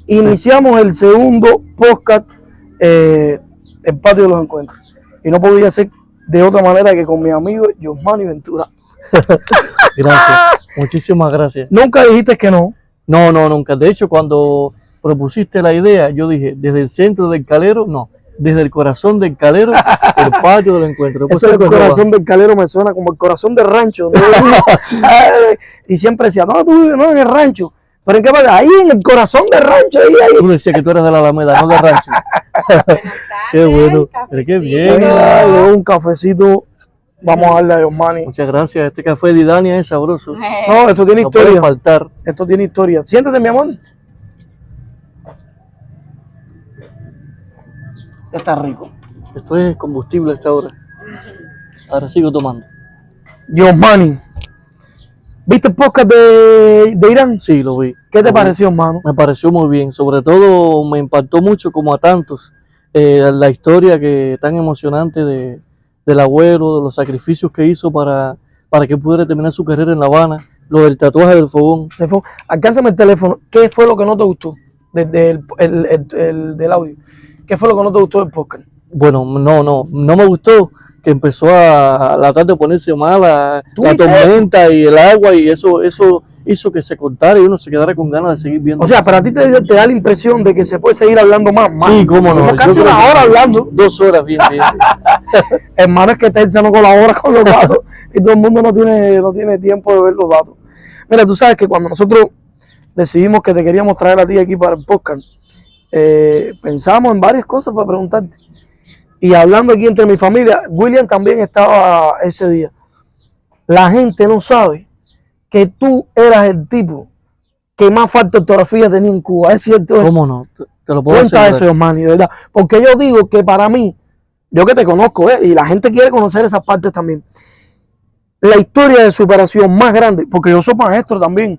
Iniciamos el segundo podcast, el patio de los encuentros. Y no podía ser de otra manera que con mi amigo Yosmani Ventura. Gracias, muchísimas gracias. Nunca dijiste que no. No, nunca. De hecho, cuando propusiste la idea, yo dije, desde el centro del Calero, no, desde el corazón del Calero, el patio del encuentro. Ese es el corazón del Calero, me suena como el corazón del rancho. Y siempre decía, no, tú vives no en el rancho. ¿Pero en qué parte? Ahí en el corazón del rancho. Ahí. Tú decías que tú eres de la Alameda, no del rancho. Qué bueno, pero qué bien. Un cafecito. Vamos a darle a Yosmani. Muchas gracias. Este café de Idania es sabroso. No, esto tiene historia. No puede faltar. Esto tiene historia. Siéntate, mi amor. Está rico. Esto es combustible a esta hora. Ahora sigo tomando. Yosmani, ¿viste el podcast de Irán? Sí, lo vi. ¿Qué te pareció, hermano? Me pareció muy bien. Sobre todo me impactó mucho, como a tantos, la historia que tan emocionante del abuelo, de los sacrificios que hizo para que pudiera terminar su carrera en La Habana, lo del tatuaje del fogón. Alcánzame el teléfono. ¿Qué fue lo que no te gustó desde del audio? ¿Qué fue lo que no te gustó del podcast? Bueno, no me gustó que empezó a la tarde ponerse mala, la tormenta y el agua, y eso hizo que se cortara y uno se quedara con ganas de seguir viendo. O sea, para ti te da la impresión de que se puede seguir hablando más. Sí, cómo no. Casi una hora hablando. 2 horas, bien. Hermano, es que Terza no colabora con los datos y todo el mundo no tiene tiempo de ver los datos. Mira, tú sabes que cuando nosotros decidimos que te queríamos traer a ti aquí para el podcast, pensamos en varias cosas para preguntarte. Y hablando aquí entre mi familia, William también estaba ese día. La gente no sabe que tú eras el tipo que más falta de ortografía tenía en Cuba. ¿Es cierto eso? ¿Cómo no? Te lo puedo Cuenta eso, Yosmani, de verdad. Porque yo digo que para mí, yo que te conozco, y la gente quiere conocer esas partes también, la historia de superación más grande, porque yo soy maestro también,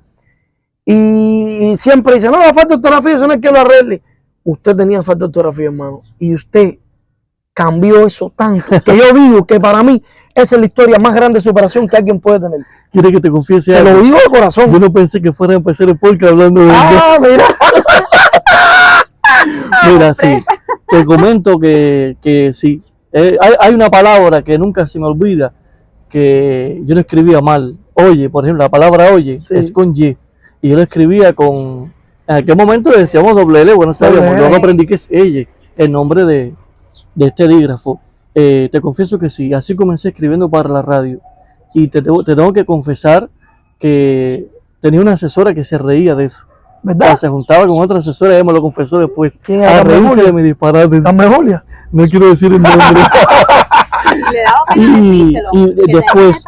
y siempre dicen, no, la falta de ortografía, eso no es que lo arregle. Usted tenía falta de ortografía, hermano, y usted cambió eso tanto, que yo digo que para mí esa es la historia más grande de superación que alguien puede tener. ¿Quieres que te confiese algo? Te lo digo de corazón. Yo no pensé que fuera a empezar el podcast hablando de mira. Mira, sí, te comento que sí. Hay una palabra que nunca se me olvida, que yo lo escribía mal. Oye, por ejemplo, la palabra oye es con Y, y yo lo escribía con... En aquel momento decíamos doble L, bueno, sabíamos, yo no aprendí que es ella, el nombre de este dígrafo. Te confieso que sí, así comencé escribiendo para la radio, y te tengo que confesar que tenía una asesora que se reía de eso. ¿Verdad? O sea, se juntaba con otra asesora y ella me lo confesó después. ¿Quién era? A reírse de mis disparates. ¿La Julia? No quiero decir el nombre. Le daba pena decírselo, y después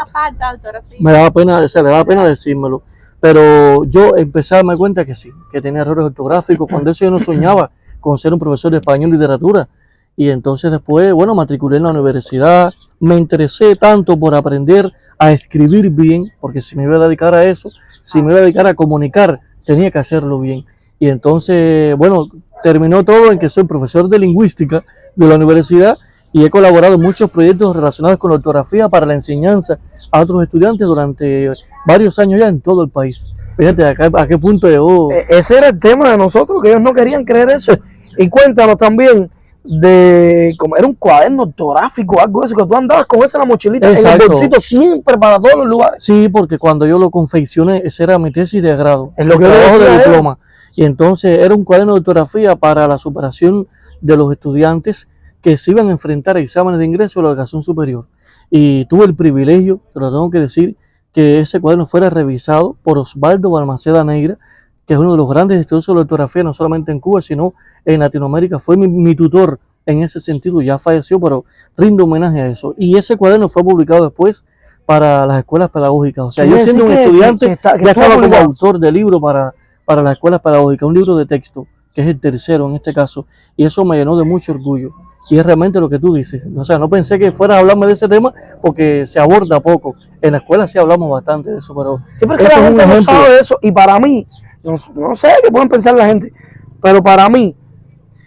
me daba pena, o sea, le daba pena decírmelo. Pero yo empecé a darme cuenta que sí, que tenía errores ortográficos. Cuando eso yo no soñaba con ser un profesor de español y literatura. Y entonces después, bueno, matriculé en la universidad, me interesé tanto por aprender a escribir bien, porque si me iba a dedicar a eso, si me iba a dedicar a comunicar, tenía que hacerlo bien. Y entonces, bueno, terminó todo en que soy profesor de lingüística de la universidad y he colaborado en muchos proyectos relacionados con la ortografía para la enseñanza a otros estudiantes durante varios años ya en todo el país. Fíjate a qué punto llegó. Ese era el tema de nosotros, que ellos no querían creer eso. Y cuéntanos también de como era un cuaderno ortográfico, algo de eso, que tú andabas con eso en la mochilita, en el bolsito siempre para todos los lugares. Sí, porque cuando yo lo confeccioné, esa era mi tesis de grado, en lo que trabajo de diploma. Y entonces era un cuaderno de ortografía para la superación de los estudiantes que se iban a enfrentar a exámenes de ingreso a la educación superior. Y tuve el privilegio, te lo tengo que decir, que ese cuaderno fuera revisado por Osvaldo Balmaceda Negra, que es uno de los grandes estudiosos de la ortografía, no solamente en Cuba, sino en Latinoamérica. Fue mi tutor en ese sentido, ya falleció, pero rindo homenaje a eso. Y ese cuaderno fue publicado después para las escuelas pedagógicas. O sea, yo siendo un estudiante, ya estaba como autor de libro para las escuelas pedagógicas, un libro de texto, que es el tercero en este caso, y eso me llenó de mucho orgullo. Y es realmente lo que tú dices. O sea, no pensé que fueras a hablarme de ese tema porque se aborda poco. En la escuela sí hablamos bastante de eso, pero sí, eso es un ejemplo. No sabe de eso. Y para mí, no sé qué pueden pensar la gente, pero para mí,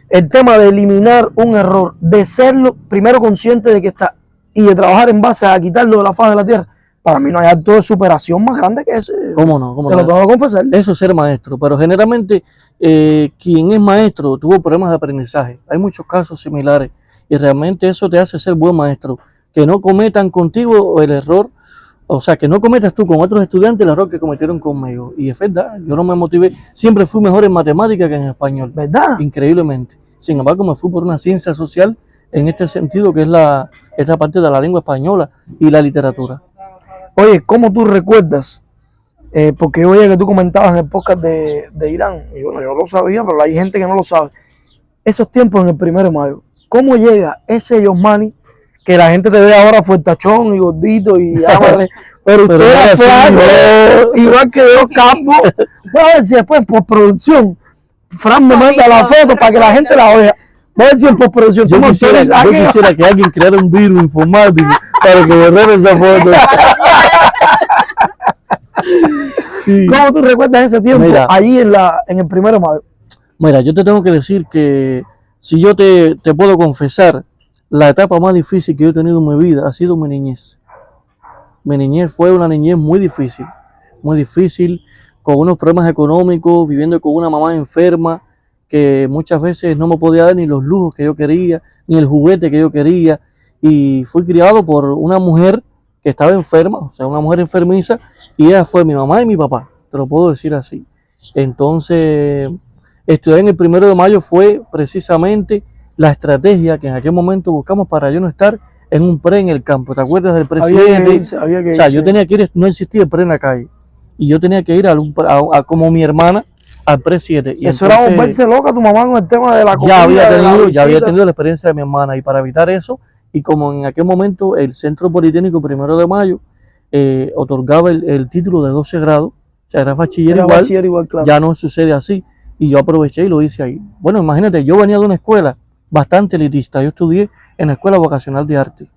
el tema de eliminar un error, de serlo primero consciente de que está y de trabajar en base a quitarlo de la faz de la tierra, para mí no hay acto de superación más grande que ese. ¿Cómo no? ¿Cómo Te lo no? tengo que confesar. Eso es ser maestro, pero generalmente quien es maestro tuvo problemas de aprendizaje. Hay muchos casos similares y realmente eso te hace ser buen maestro. Que no cometan contigo el error, o sea, que no cometas tú con otros estudiantes el error que cometieron conmigo. Y es verdad, yo no me motivé, siempre fui mejor en matemáticas que en español, ¿Verdad? increíblemente. Sin embargo, me fui por una ciencia social en este sentido, que es la parte de la lengua española y la literatura. Oye, ¿cómo tú recuerdas? Porque oye que tú comentabas en el podcast de Irán, y bueno, yo lo sabía, pero hay gente que no lo sabe. Esos tiempos en el 1 de mayo, ¿cómo llega ese Yosmani que la gente te ve ahora fuertachón y gordito y ámale, pero usted Pero era era así, flaco, igual que yo, capo? Voy a ver si después en postproducción Fran me manda la foto para que la gente la vea. Voy a ver si en postproducción tú Yo me autorizas yo que- quisiera que alguien creara un virus informático para que borrara esa foto. Sí. ¿Cómo tú recuerdas ese tiempo Mira. allí en el 1 de mayo? Mira, yo te tengo que decir que si yo te puedo confesar, la etapa más difícil que yo he tenido en mi vida ha sido mi niñez. Mi niñez fue una niñez muy difícil, con unos problemas económicos, viviendo con una mamá enferma, que muchas veces no me podía dar ni los lujos que yo quería, ni el juguete que yo quería, y fui criado por una mujer que estaba enferma, o sea, una mujer enfermiza, y ella fue mi mamá y mi papá, te lo puedo decir así. Entonces, estudiar en el 1 de mayo fue precisamente la estrategia que en aquel momento buscamos para yo no estar en un pre en el campo. ¿Te acuerdas del presidente? Había que O sea, irse. yo tenía que ir, no existía el pre en la calle, y yo tenía que ir como mi hermana al pre 7. Y Eso era entonces, volverse loca tu mamá con el tema de la comida, ya había de la tenido, ya había visita. tenido la experiencia de mi hermana, y para evitar eso, y como en aquel momento el Centro Politécnico 1 de mayo otorgaba el título de 12 grados, o sea, era bachiller Era igual, bachiller igual, claro. ya no sucede así, y yo aproveché y lo hice ahí. Bueno, imagínate, yo venía de una escuela bastante elitista, yo estudié en la Escuela Vocacional de Arte,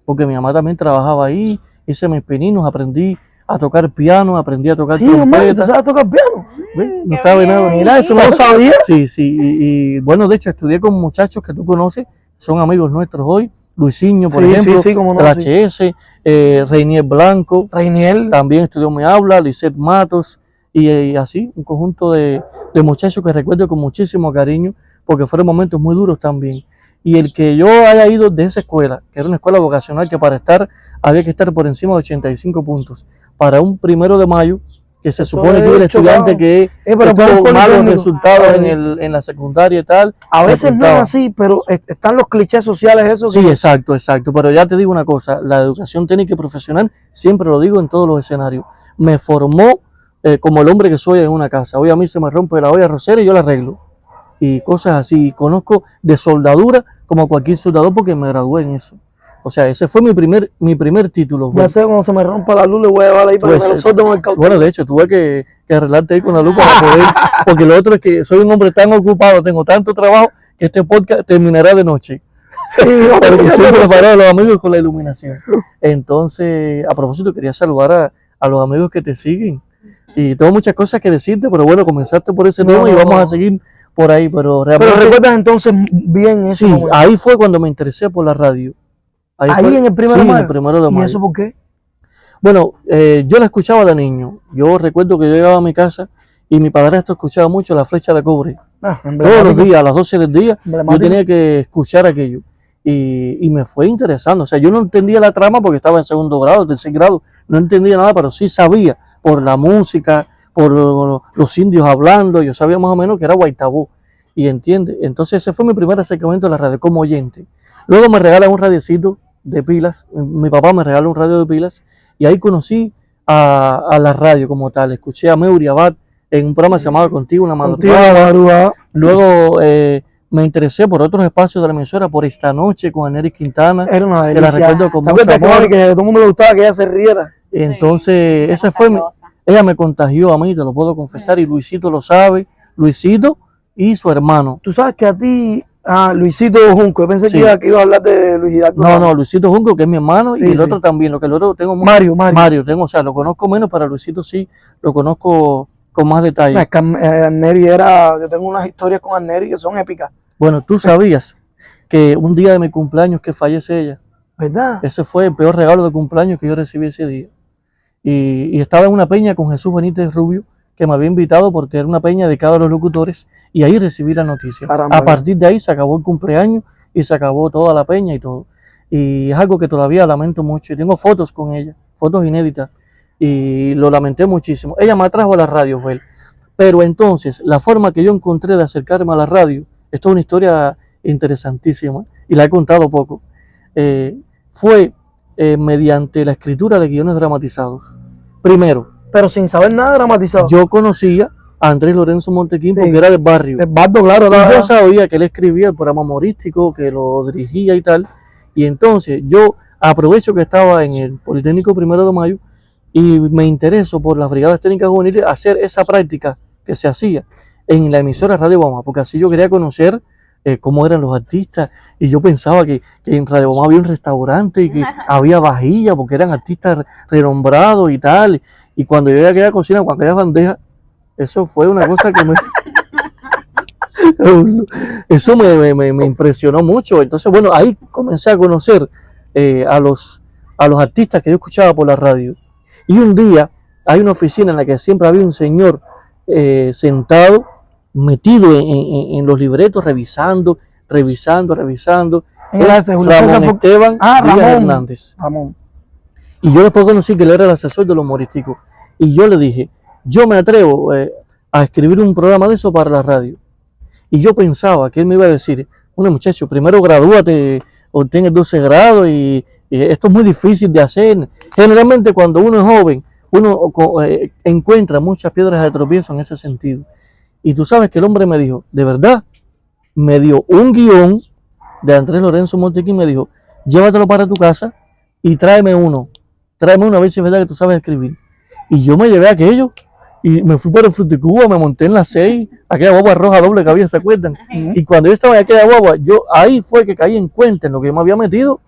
porque mi mamá también trabajaba ahí, hice mis pininos, aprendí a tocar piano, aprendí a tocar Sí, hermano, ¿tú trompeta. sabes tocar piano? ¿Ves? No sabe nada. Mira, eso no lo sabía. Sí, sí, y bueno, de hecho estudié con muchachos que tú conoces, son amigos nuestros hoy, Luisinho, por Sí, ejemplo, sí, como no. el Sí. HS, Reinier Blanco, Reiniel. también estudió Me Habla, Lisette Matos, y así, un conjunto de muchachos que recuerdo con muchísimo cariño, porque fueron momentos muy duros también. Y el que yo haya ido de esa escuela, que era una escuela vocacional que para estar había que estar por encima de 85 puntos, para un 1 de mayo, que se Eso supone que es el estudiante chocado. que Pero tuvo por malos Politécnico. resultados Ay. en la secundaria y tal. A veces no es resultaba. así, pero están los clichés sociales esos. Sí, exacto, exacto. Pero ya te digo una cosa, la educación técnica y profesional, siempre lo digo en todos los escenarios, me formó como el hombre que soy en una casa. Hoy a mí se me rompe la olla arrocera y yo la arreglo. Y cosas así. Conozco de soldadura como cualquier soldador porque me gradué en eso. O sea, ese fue mi primer título. Ya sé, cuando se me rompa la luz le voy a llevar ahí para que me lo solten con el cautín. Bueno, de hecho, tuve que arreglarte ahí con la luz para poder, porque lo otro es que soy un hombre tan ocupado, tengo tanto trabajo, que este podcast terminará de noche. Pero que estoy preparado a los amigos con la iluminación. Entonces, a propósito, quería saludar a los amigos que te siguen. Y tengo muchas cosas que decirte, pero bueno, comenzaste por ese tema y vamos a seguir por ahí. Pero realmente, Pero recuerdas entonces bien ese sí, momento. ahí fue cuando me interesé por la radio. Ahí fue- en el 1 sí, de en mayo. el 1 de mayo. ¿Y eso por qué? Bueno, yo la escuchaba de niño. Yo recuerdo que yo llegaba a mi casa y mi padrastro escuchaba mucho La Flecha de Cobre. Ah, Todos los emblemático. días, a las 12 del día, yo Emblemático. tenía que escuchar aquello. Y me fue interesando. O sea, yo no entendía la trama porque estaba en segundo grado, tercer grado. No entendía nada, pero sí sabía por la música, por los indios hablando. Yo sabía más o menos que era Guaitabú. Y entiende. Entonces ese fue mi primer acercamiento a la radio como oyente. Luego me regalan un radiecito de pilas. Mi papá me regaló un radio de pilas. Y ahí conocí a la radio como tal. Escuché a Meuri Abad en un programa que se llamaba Contigo una Contigo madrugada. la madrugada. Luego me interesé por otros espacios de la emisora, por Esta Noche con Anery Quintana, Era una que la delicia. recuerdo con ¿Te mucho acuerdas amor. que a todo el mundo le gustaba que ella se riera? Entonces, esa fue ella me contagió a mí, te lo puedo confesar, y Luisito lo sabe, Luisito y su hermano. Tú sabes que a ti, Luisito Junco, yo pensé Sí. que iba a hablar de Luis Hidalgo. No, Luisito Junco, que es mi hermano, Sí, y el sí. otro también, lo que el otro tengo Mario. tengo, o sea, lo conozco menos, pero a Luisito sí, lo conozco con más detalle. No, es que Arneri yo tengo unas historias con Arneri que son épicas, Bueno, tú sabías que un día de mi cumpleaños que fallece ella, ¿verdad? ese fue el peor regalo de cumpleaños que yo recibí ese día. y estaba en una peña con Jesús Benítez Rubio, que me había invitado porque era una peña dedicada a los locutores, y ahí recibí la noticia. Caramba. A partir de ahí se acabó el cumpleaños y se acabó toda la peña y todo. Y es algo que todavía lamento mucho. Y tengo fotos con ella, fotos inéditas, y lo lamenté muchísimo. Ella me atrajo a la radio, Joel. Pero entonces, la forma que yo encontré de acercarme a la radio, esto es una historia interesantísima, y la he contado poco, fue mediante la escritura de guiones dramatizados. Primero, Pero sin saber nada dramatizado. yo conocía a Andrés Lorenzo Montequín Sí. porque era del barrio. El bardo, claro. Y yo sabía que él escribía el programa humorístico, que lo dirigía y tal. Y entonces yo aprovecho que estaba en el Politécnico 1 de Mayo y me intereso por las brigadas técnicas juveniles hacer esa práctica que se hacía en la emisora Radio Bama, porque así yo quería conocer cómo eran los artistas. Y yo pensaba que en Radio Bama había un restaurante y que había vajilla, porque eran artistas renombrados y tal. Y cuando yo llegué a aquella cocina, con aquellas bandejas, eso fue una cosa que eso me impresionó mucho. Entonces, bueno, ahí comencé a conocer a los artistas que yo escuchaba por la radio. Y un día hay una oficina en la que siempre había un señor sentado, metido en los libretos, revisando. ¿Quién era ese, Julio César? Ramón Esteban Díaz Ramón. Hernández. Ramón. Y yo después conocí que él era el asesor de los humorísticos. Y yo le dije, yo me atrevo a escribir un programa de eso para la radio. Y yo pensaba que él me iba a decir, bueno muchacho, primero gradúate, obtén el 12 grado y esto es muy difícil de hacer. Generalmente cuando uno es joven, uno encuentra muchas piedras de tropiezo en ese sentido. Y tú sabes que el hombre me dijo, de verdad, me dio un guión de Andrés Lorenzo Montequín, me dijo, llévatelo para tu casa y tráeme uno a ver si es verdad que tú sabes escribir. Y yo me llevé aquello y me fui para el Fruticuba, me monté en la 6, aquella guagua roja doble que había, ¿se acuerdan? Y cuando yo estaba en aquella guagua, yo ahí fue que caí en cuenta en lo que yo me había metido.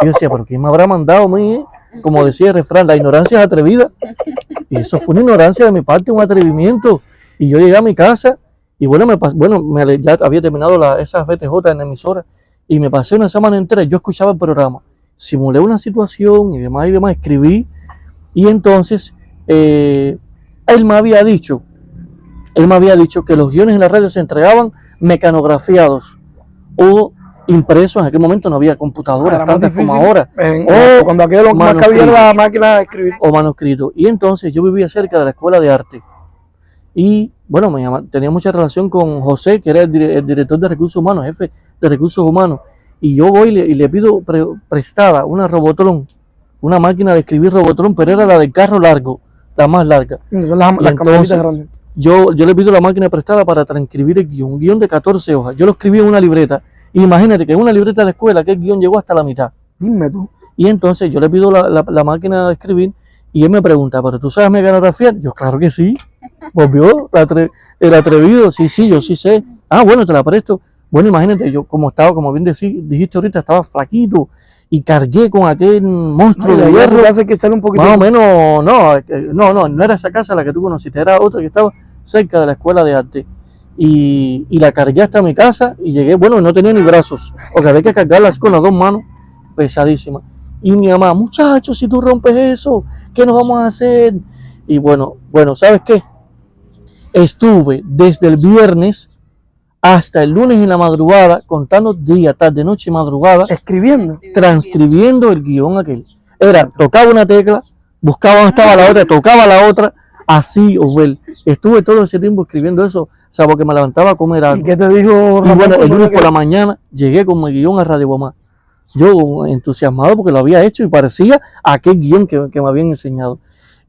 Y yo decía, pero ¿quién me habrá mandado a mí? Como decía el refrán, la ignorancia es atrevida. Y eso fue una ignorancia de mi parte, un atrevimiento. Y yo llegué a mi casa y bueno, ya había terminado esa FTJ en la emisora y me pasé una semana entera, yo escuchaba el programa, simulé una situación y demás, escribí. Y entonces él me había dicho que los guiones en la radio se entregaban mecanografiados o impresos. En aquel momento no había computadoras Era más tantas como difícil. ahora, Cuando aquello más que había era la máquina de escribir. o manuscrito. Y entonces yo vivía cerca de la escuela de arte y bueno, tenía mucha relación con José, que era el director de recursos humanos, jefe de recursos humanos, y yo voy y le pido prestada una Robotron, una máquina de escribir Robotron, pero era la del carro largo, la más larga. Son las entonces, camaritas grandes. Yo le pido la máquina prestada para transcribir el guión, un guión de 14 hojas. Yo lo escribí en una libreta. Y imagínate que en una libreta de la escuela que el guión llegó hasta la mitad. Dime tú. Y entonces yo le pido la máquina de escribir y él me pregunta, ¿pero tú sabes mecanografiar? Yo, claro que sí. Volvió el atrevido, sí, yo sí sé. Ah, bueno, te la presto. Bueno, imagínate, yo como bien dijiste ahorita, estaba flaquito y cargué con aquel monstruo de hierro. Hace que echarle un poquito. Más o menos, no era esa casa la que tú conociste, era otra que estaba cerca de la escuela de arte. Y la cargué hasta mi casa y llegué, bueno, no tenía ni brazos, porque había que cargarlas con las dos manos, pesadísimas. Y mi mamá, muchachos, si tú rompes eso, ¿qué nos vamos a hacer? Y bueno, ¿sabes qué? Estuve desde el viernes hasta el lunes en la madrugada, contando día, tarde, noche y madrugada, Escribiendo. transcribiendo el guión aquel. Tocaba una tecla, buscaba dónde estaba la otra, tocaba la otra, así, Osbel. Estuve todo ese tiempo escribiendo eso, o sea, porque me levantaba a comer algo. ¿Y qué te dijo? Y bueno, el lunes por la mañana llegué con mi guión a Radio Guamá. Yo entusiasmado porque lo había hecho y parecía aquel guión que me habían enseñado.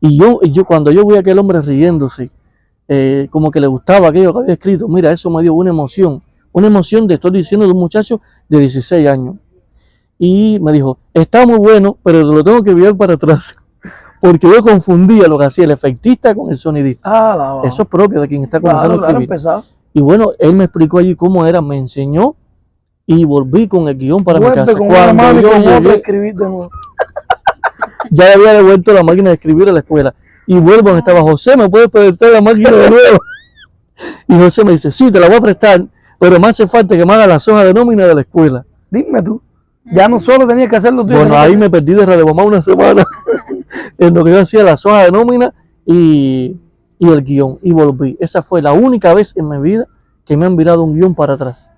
Y yo cuando yo vi a aquel hombre riéndose, como que le gustaba aquello que había escrito, mira, eso me dio una emoción de, estoy diciendo, de un muchacho de 16 años. Y me dijo, está muy bueno, pero lo tengo que enviar para atrás. Porque yo confundía lo que hacía el efectista con el sonidista. Eso es propio de quien está comenzando a escribir. Y bueno, él me explicó allí cómo era, me enseñó y volví con el guión para mi casa. Cuando yo llegué, escribir de nuevo. Ya había devuelto la máquina de escribir a la escuela. Y vuelvo donde estaba José, ¿me puedes prestar la máquina de nuevo? Y José me dice, sí, te la voy a prestar, pero me hace falta que me haga las hojas de nómina de la escuela. Dime tú. Ya no solo tenías que hacerlo tú. Bueno, ahí me perdí de Radio Guamá una semana. en lo que yo hacía las hojas de nómina y el guión, y volví. Esa fue la única vez en mi vida que me han virado un guión para atrás,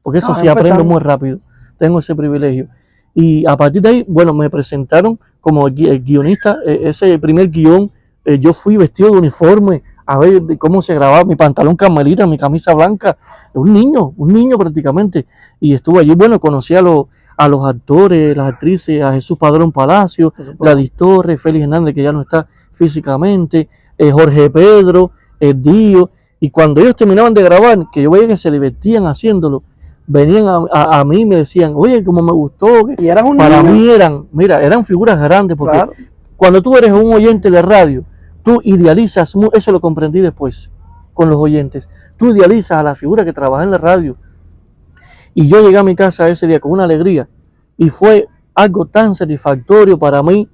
porque eso Ah, sí aprendo empezando. muy rápido, tengo ese privilegio. Y a partir de ahí, bueno, me presentaron como el guionista, ese primer guión, yo fui vestido de uniforme a ver cómo se grababa, mi pantalón carmelita, mi camisa blanca, un niño prácticamente, y estuve allí, bueno, conocí a los actores, las actrices, a Jesús Padrón Palacio, Gladys Torres, Félix Hernández, que ya no está físicamente, Jorge Pedro, Dio, y cuando ellos terminaban de grabar, que yo veía que se divertían haciéndolo, venían a mí y me decían, oye, como me gustó, Y eras un para niño. mí eran figuras grandes, porque Claro. cuando tú eres un oyente de radio, tú idealizas, eso lo comprendí después con los oyentes, tú idealizas a la figura que trabaja en la radio. Y yo llegué a mi casa ese día con una alegría y fue algo tan satisfactorio para mí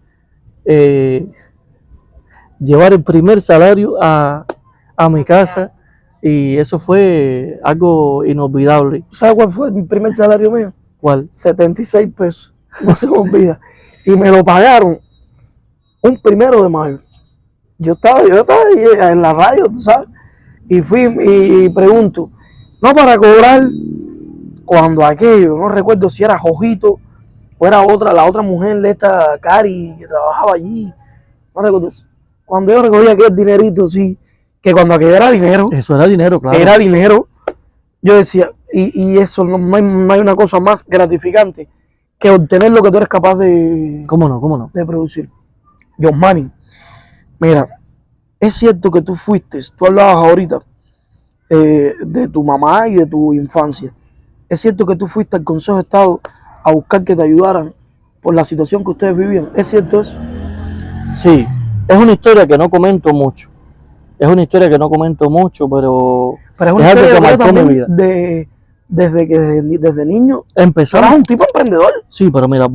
llevar el primer salario a mi casa, y eso fue algo inolvidable. ¿Sabes cuál fue mi primer salario mío? ¿Cuál? 76 pesos. No se me olvida. Y me lo pagaron un 1 de mayo. Yo estaba ahí en la radio, tú sabes. Y fui y pregunto, no para cobrar cuando aquello, no recuerdo si era Jojito o era la otra mujer de esta Cari que trabajaba allí. No recuerdo eso. Cuando yo recogía aquel dinerito, sí, que cuando aquello era dinero, Eso era dinero, claro. era dinero, yo decía, y eso no hay una cosa más gratificante que obtener lo que tú eres capaz de ¿Cómo no? producir. John Manning, mira, es cierto que tú hablabas ahorita de tu mamá y de tu infancia. Es cierto que tú fuiste al Consejo de Estado a buscar que te ayudaran por la situación que ustedes vivían. ¿Es cierto eso? Sí, es una historia que no comento mucho. Pero Pero es una es algo historia que de marcó mi también vida. desde niño. Empezó, Tú eras un tipo emprendedor. sí, pero mira,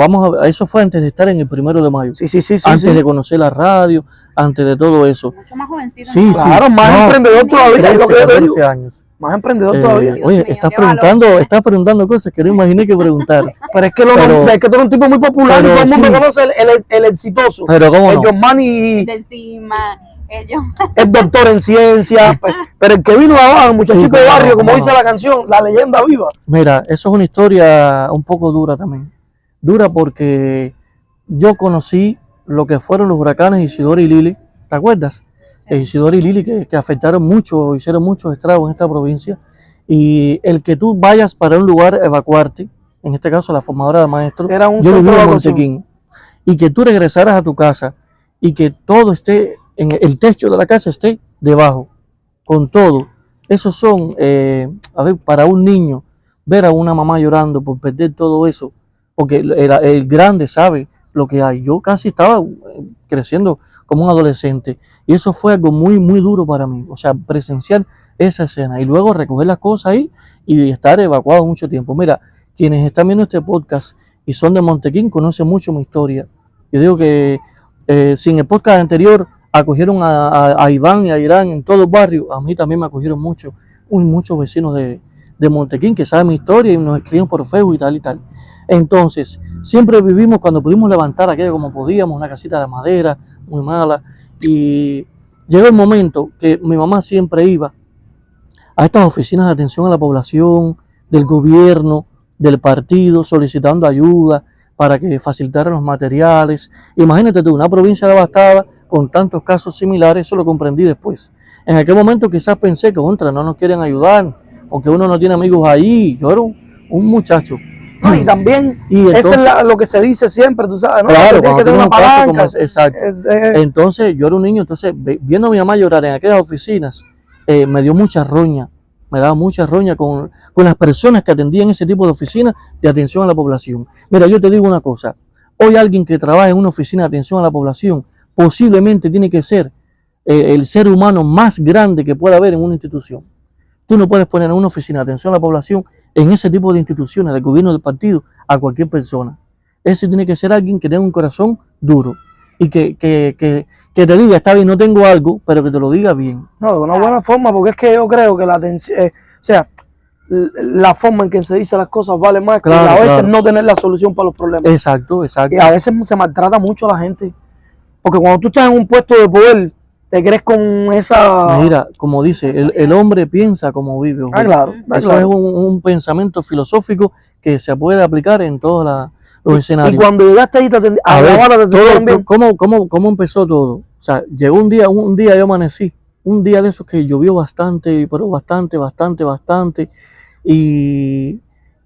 eso fue antes de estar en el 1 de mayo. Sí. Antes de conocer la radio, antes de todo eso. Mucho más jovencito. Sí, entonces. Claro, más No, emprendedor todavía, es lo 13, que yo te digo. 14 años. Más emprendedor Eh, todavía. Dios Oye, mío, estás qué valor. preguntando cosas que no imaginé que preguntaras. Pero es que, pero- es que tú eres un tipo muy popular y pero todo el mundo sí. conoce el exitoso. Pero cómo El no. John Manning De encima, ellos. es doctor en ciencias. Pero el que vino de abajo, el muchachito Sí, de cómo barrio, no, como cómo dice no. la canción, la leyenda viva. Mira, eso es una historia un poco dura también. Dura porque yo conocí lo que fueron los huracanes Isidoro y Lili. ¿Te acuerdas? Isidoro y Lili que afectaron mucho, hicieron muchos estragos en esta provincia. Y el que tú vayas para un lugar a evacuarte, en este caso la formadora de maestros, Era un yo centro viví de en evacuación. Montequín, y que tú regresaras a tu casa y que todo esté, en el techo de la casa esté debajo, con todo. Esos son, a ver, para un niño, ver a una mamá llorando por perder todo eso, porque el grande sabe lo que hay. Yo casi estaba creciendo como un adolescente, y eso fue algo muy, muy duro para mí, o sea, presenciar esa escena y luego recoger las cosas ahí y estar evacuado mucho tiempo. Mira, quienes están viendo este podcast y son de Montequín conocen mucho mi historia. Yo digo que si en el podcast anterior acogieron a Iván y a Irán en todo el barrio, a mí también me acogieron muchos vecinos de Montequín que saben mi historia y nos escriben por Facebook y tal y tal. Entonces, siempre vivimos cuando pudimos levantar aquello como podíamos, una casita de madera muy mala, y llegó el momento que mi mamá siempre iba a estas oficinas de atención a la población, del gobierno, del partido, solicitando ayuda para que facilitaran los materiales. Imagínate tú, una provincia devastada con tantos casos similares, eso lo comprendí después. En aquel momento quizás pensé que no nos quieren ayudar, o que uno no tiene amigos ahí. Yo era un muchacho. No, y también, Y entonces, eso es lo que se dice siempre, tú sabes, ¿no? claro, Que tienes que cuando tener una tienes un caso como palanca. ese, exacto. Entonces yo era un niño, entonces viendo a mi mamá llorar en aquellas oficinas, me dio mucha roña, me daba mucha roña con las personas que atendían ese tipo de oficinas de atención a la población. Mira, yo te digo una cosa, hoy alguien que trabaja en una oficina de atención a la población posiblemente tiene que ser el ser humano más grande que pueda haber en una institución. Tú no puedes poner en una oficina de atención a la población, en ese tipo de instituciones, del gobierno, del partido, a cualquier persona. Ese tiene que ser alguien que tenga un corazón duro y que te diga, está bien, no tengo algo, pero que te lo diga bien. No, de una buena forma, porque es que yo creo que la atención, o sea, la forma en que se dice las cosas vale más que Claro, a veces claro. no tener la solución para los problemas. Exacto, exacto. Y a veces se maltrata mucho a la gente. Porque cuando tú estás en un puesto de poder, te crees con esa... Mira, como dice, el hombre piensa como vive. Ah, claro, está Eso claro. es un pensamiento filosófico que se puede aplicar en todos los Y escenarios. cuando llegaste ahí, A a La ver, Habana, te atendieron bien. ¿cómo empezó todo? O sea, llegó un día yo amanecí, un día de esos que llovió bastante, pero bastante,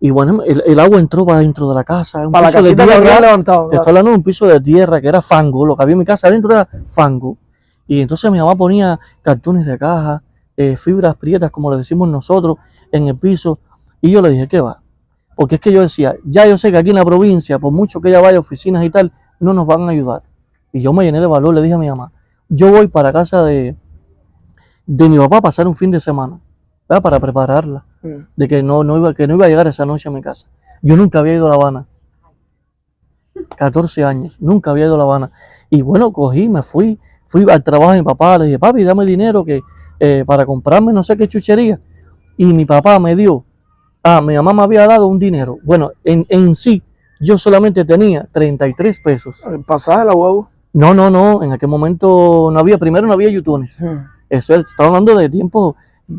y bueno, el agua entró para dentro de la casa, un Para la piso de casita que habían tierra, levantado. te Claro. estoy hablando de un piso de tierra que era fango, lo que había en mi casa adentro era fango, y entonces mi mamá ponía cartones de caja, fibras prietas, como le decimos nosotros, en el piso, y yo le dije, ¿qué va? Porque es que yo decía, ya yo sé que aquí en la provincia, por mucho que ella vaya a oficinas y tal, no nos van a ayudar. Y yo me llené de valor, le dije a mi mamá, yo voy para casa de mi papá a pasar un fin de semana, ¿verdad? Para prepararla, de que no iba a llegar esa noche a mi casa. Yo nunca había ido a La Habana, 14 años, nunca había ido a La Habana. Y bueno, cogí, fui al trabajo de mi papá, le dije, papi, dame dinero que, para comprarme no sé qué chuchería. Y mi papá me dio, mi mamá me había dado un dinero. Bueno, en sí, yo solamente tenía 33 pesos. El pasaje, la guagua. No, en aquel momento primero no había yutones. Eso estaba hablando de tiempo,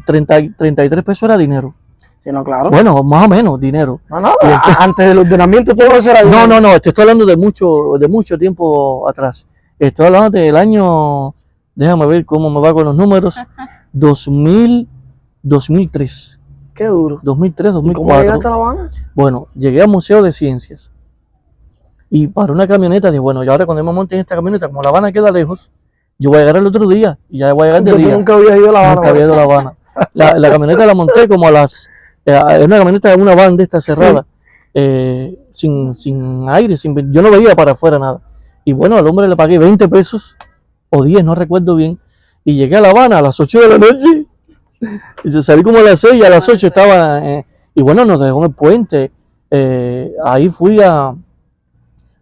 33 pesos era dinero. Sí, no, claro. Bueno, más o menos dinero. No, antes del ordenamiento todo eso era dinero. No, te estoy hablando de mucho tiempo atrás. Estoy hablando del año, déjame ver cómo me va con los números, 2003. Qué duro. 2003, ¿Y cómo 2004. llegaste a La Habana? Bueno, llegué al Museo de Ciencias y para una camioneta dije, bueno, y ahora cuando me monte en esta camioneta, como La Habana queda lejos, yo voy a llegar el otro día y ya voy a llegar de Porque tú día. nunca habías ido a La Habana. Nunca había ido a La Habana. La camioneta la monté como a es una camioneta de una van de esta cerrada, sin aire, yo no veía para afuera nada. Y bueno, al hombre le pagué 20 pesos o 10, no recuerdo bien, y llegué a La Habana a las 8 de la noche. Y yo salí como a las 6 y a las 8 estaba, y bueno, nos dejó en el puente. Ahí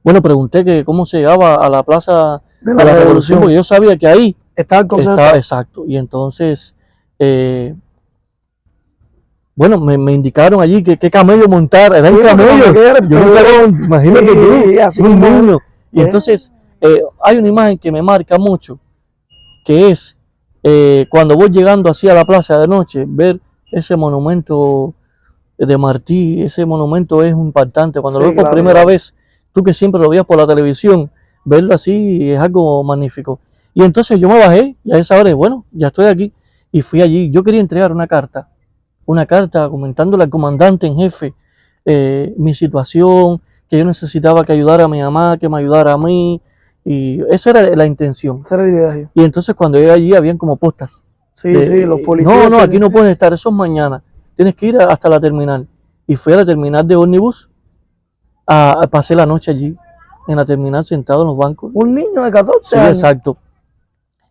bueno, pregunté que cómo se llegaba a la plaza De de la Revolución, porque yo sabía que ahí Estaba el consejo. estaba exacto. Y entonces, bueno, me indicaron allí qué camello montar. Eran Sí, camellos. porque era el Yo nunca peor. imagínate tú, Así un mismo. niño. Y entonces, hay una imagen que me marca mucho, que es cuando voy llegando así a la plaza de noche, ver ese monumento de Martí, ese monumento es impactante. Cuando Sí, lo ves por claro, primera claro. vez, tú que siempre lo veías por la televisión, verlo así es algo magnífico. Y entonces yo me bajé y a esa hora, bueno, ya estoy aquí, y fui allí. Yo quería entregar una carta comentándole al comandante en jefe mi situación, que yo necesitaba que ayudara a mi mamá, que me ayudara a mí, y esa era la intención. Esa era la idea. Sí, Y entonces cuando llegué allí habían como postas. sí, los policías. No, aquí no puedes estar, eso es mañana. Tienes que ir hasta la terminal. Y fui a la terminal de ómnibus, pasé la noche allí, en la terminal, sentado en los bancos. Un niño de 14 Sí, años. exacto.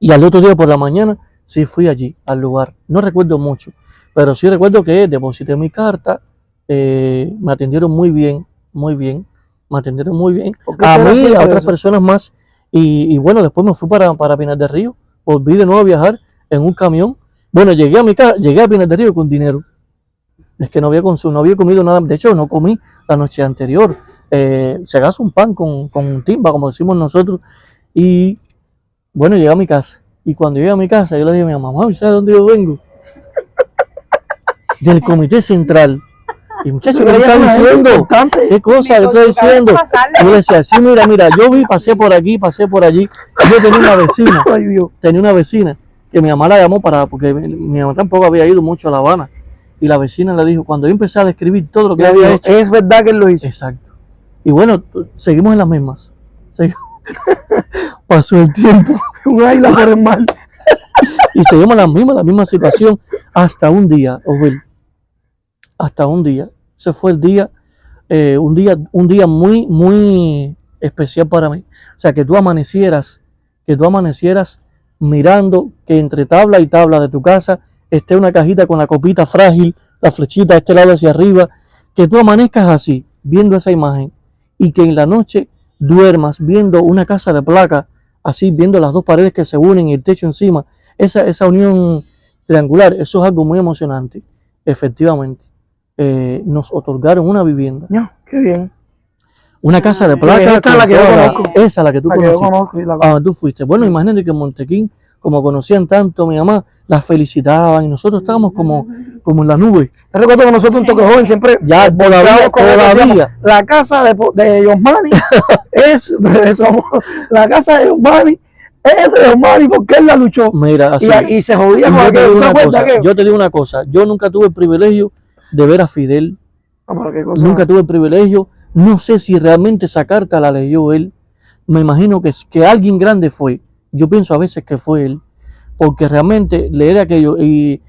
Y al otro día por la mañana, sí fui allí, al lugar. No recuerdo mucho, pero sí recuerdo que deposité mi carta, me atendieron muy bien, me atendieron muy bien. ¿Por qué A será mí, siempre a otras eso? personas más. Y bueno, después me fui para Pinar del Río, volví de nuevo a viajar en un camión. Bueno, llegué a mi casa, llegué a Pinar del Río con dinero. Es que no había comido nada, de hecho no comí la noche anterior. Se gasta un pan con timba, como decimos nosotros. Y bueno, llegué a mi casa. Y cuando llegué a mi casa, yo le dije a mi mamá, ¿sabes de dónde yo vengo? Del Comité Central. Y muchacho, ¿qué me está diciendo? ¿Qué cosa le estoy diciendo? Yo le decía, sí, mira, yo pasé por aquí, pasé por allí. Yo tenía una vecina que mi mamá la llamó porque mi mamá tampoco había ido mucho a La Habana. Y la vecina le dijo, cuando yo empecé a describir todo lo que había hecho. Es verdad que él lo hizo. Exacto. Y bueno, seguimos en las mismas. Pasó el tiempo. Un águila por el mar. Y seguimos en la misma situación hasta un día, Osbel. Hasta un día. Ese fue el día, un día muy, muy especial para mí. O sea, que tú amanecieras mirando que entre tabla y tabla de tu casa esté una cajita con la copita frágil, la flechita de este lado hacia arriba, que tú amanezcas así, viendo esa imagen, y que en la noche duermas viendo una casa de placa, así viendo las dos paredes que se unen y el techo encima, esa unión triangular, eso es algo muy emocionante. Efectivamente, nos otorgaron una vivienda. No, qué bien. Una casa de placa. Esta es la que yo conozco. Esa, la que tú La que yo conociste. conozco y la Ah, tú fuiste. Bueno, imagínate que en Montequín, como conocían tanto a mi mamá, las felicitaban y nosotros estábamos como en la nube. Yo recuerdo que nosotros en Toque Joven siempre Ya, volteábamos con él, decíamos, todavía. la casa de Yosmani es la casa de Yosmani es de Yosmani porque él la luchó. Mira, así. Y se jodía con Yo te aquello. digo ¿Te una acuerdas cosa, aquello? yo te digo una cosa, yo nunca tuve el privilegio de ver a Fidel, Ah, pero qué cosa. nunca tuve el privilegio, no sé si realmente esa carta la leyó él, me imagino que alguien grande fue, yo pienso a veces que fue él, porque realmente leer aquello y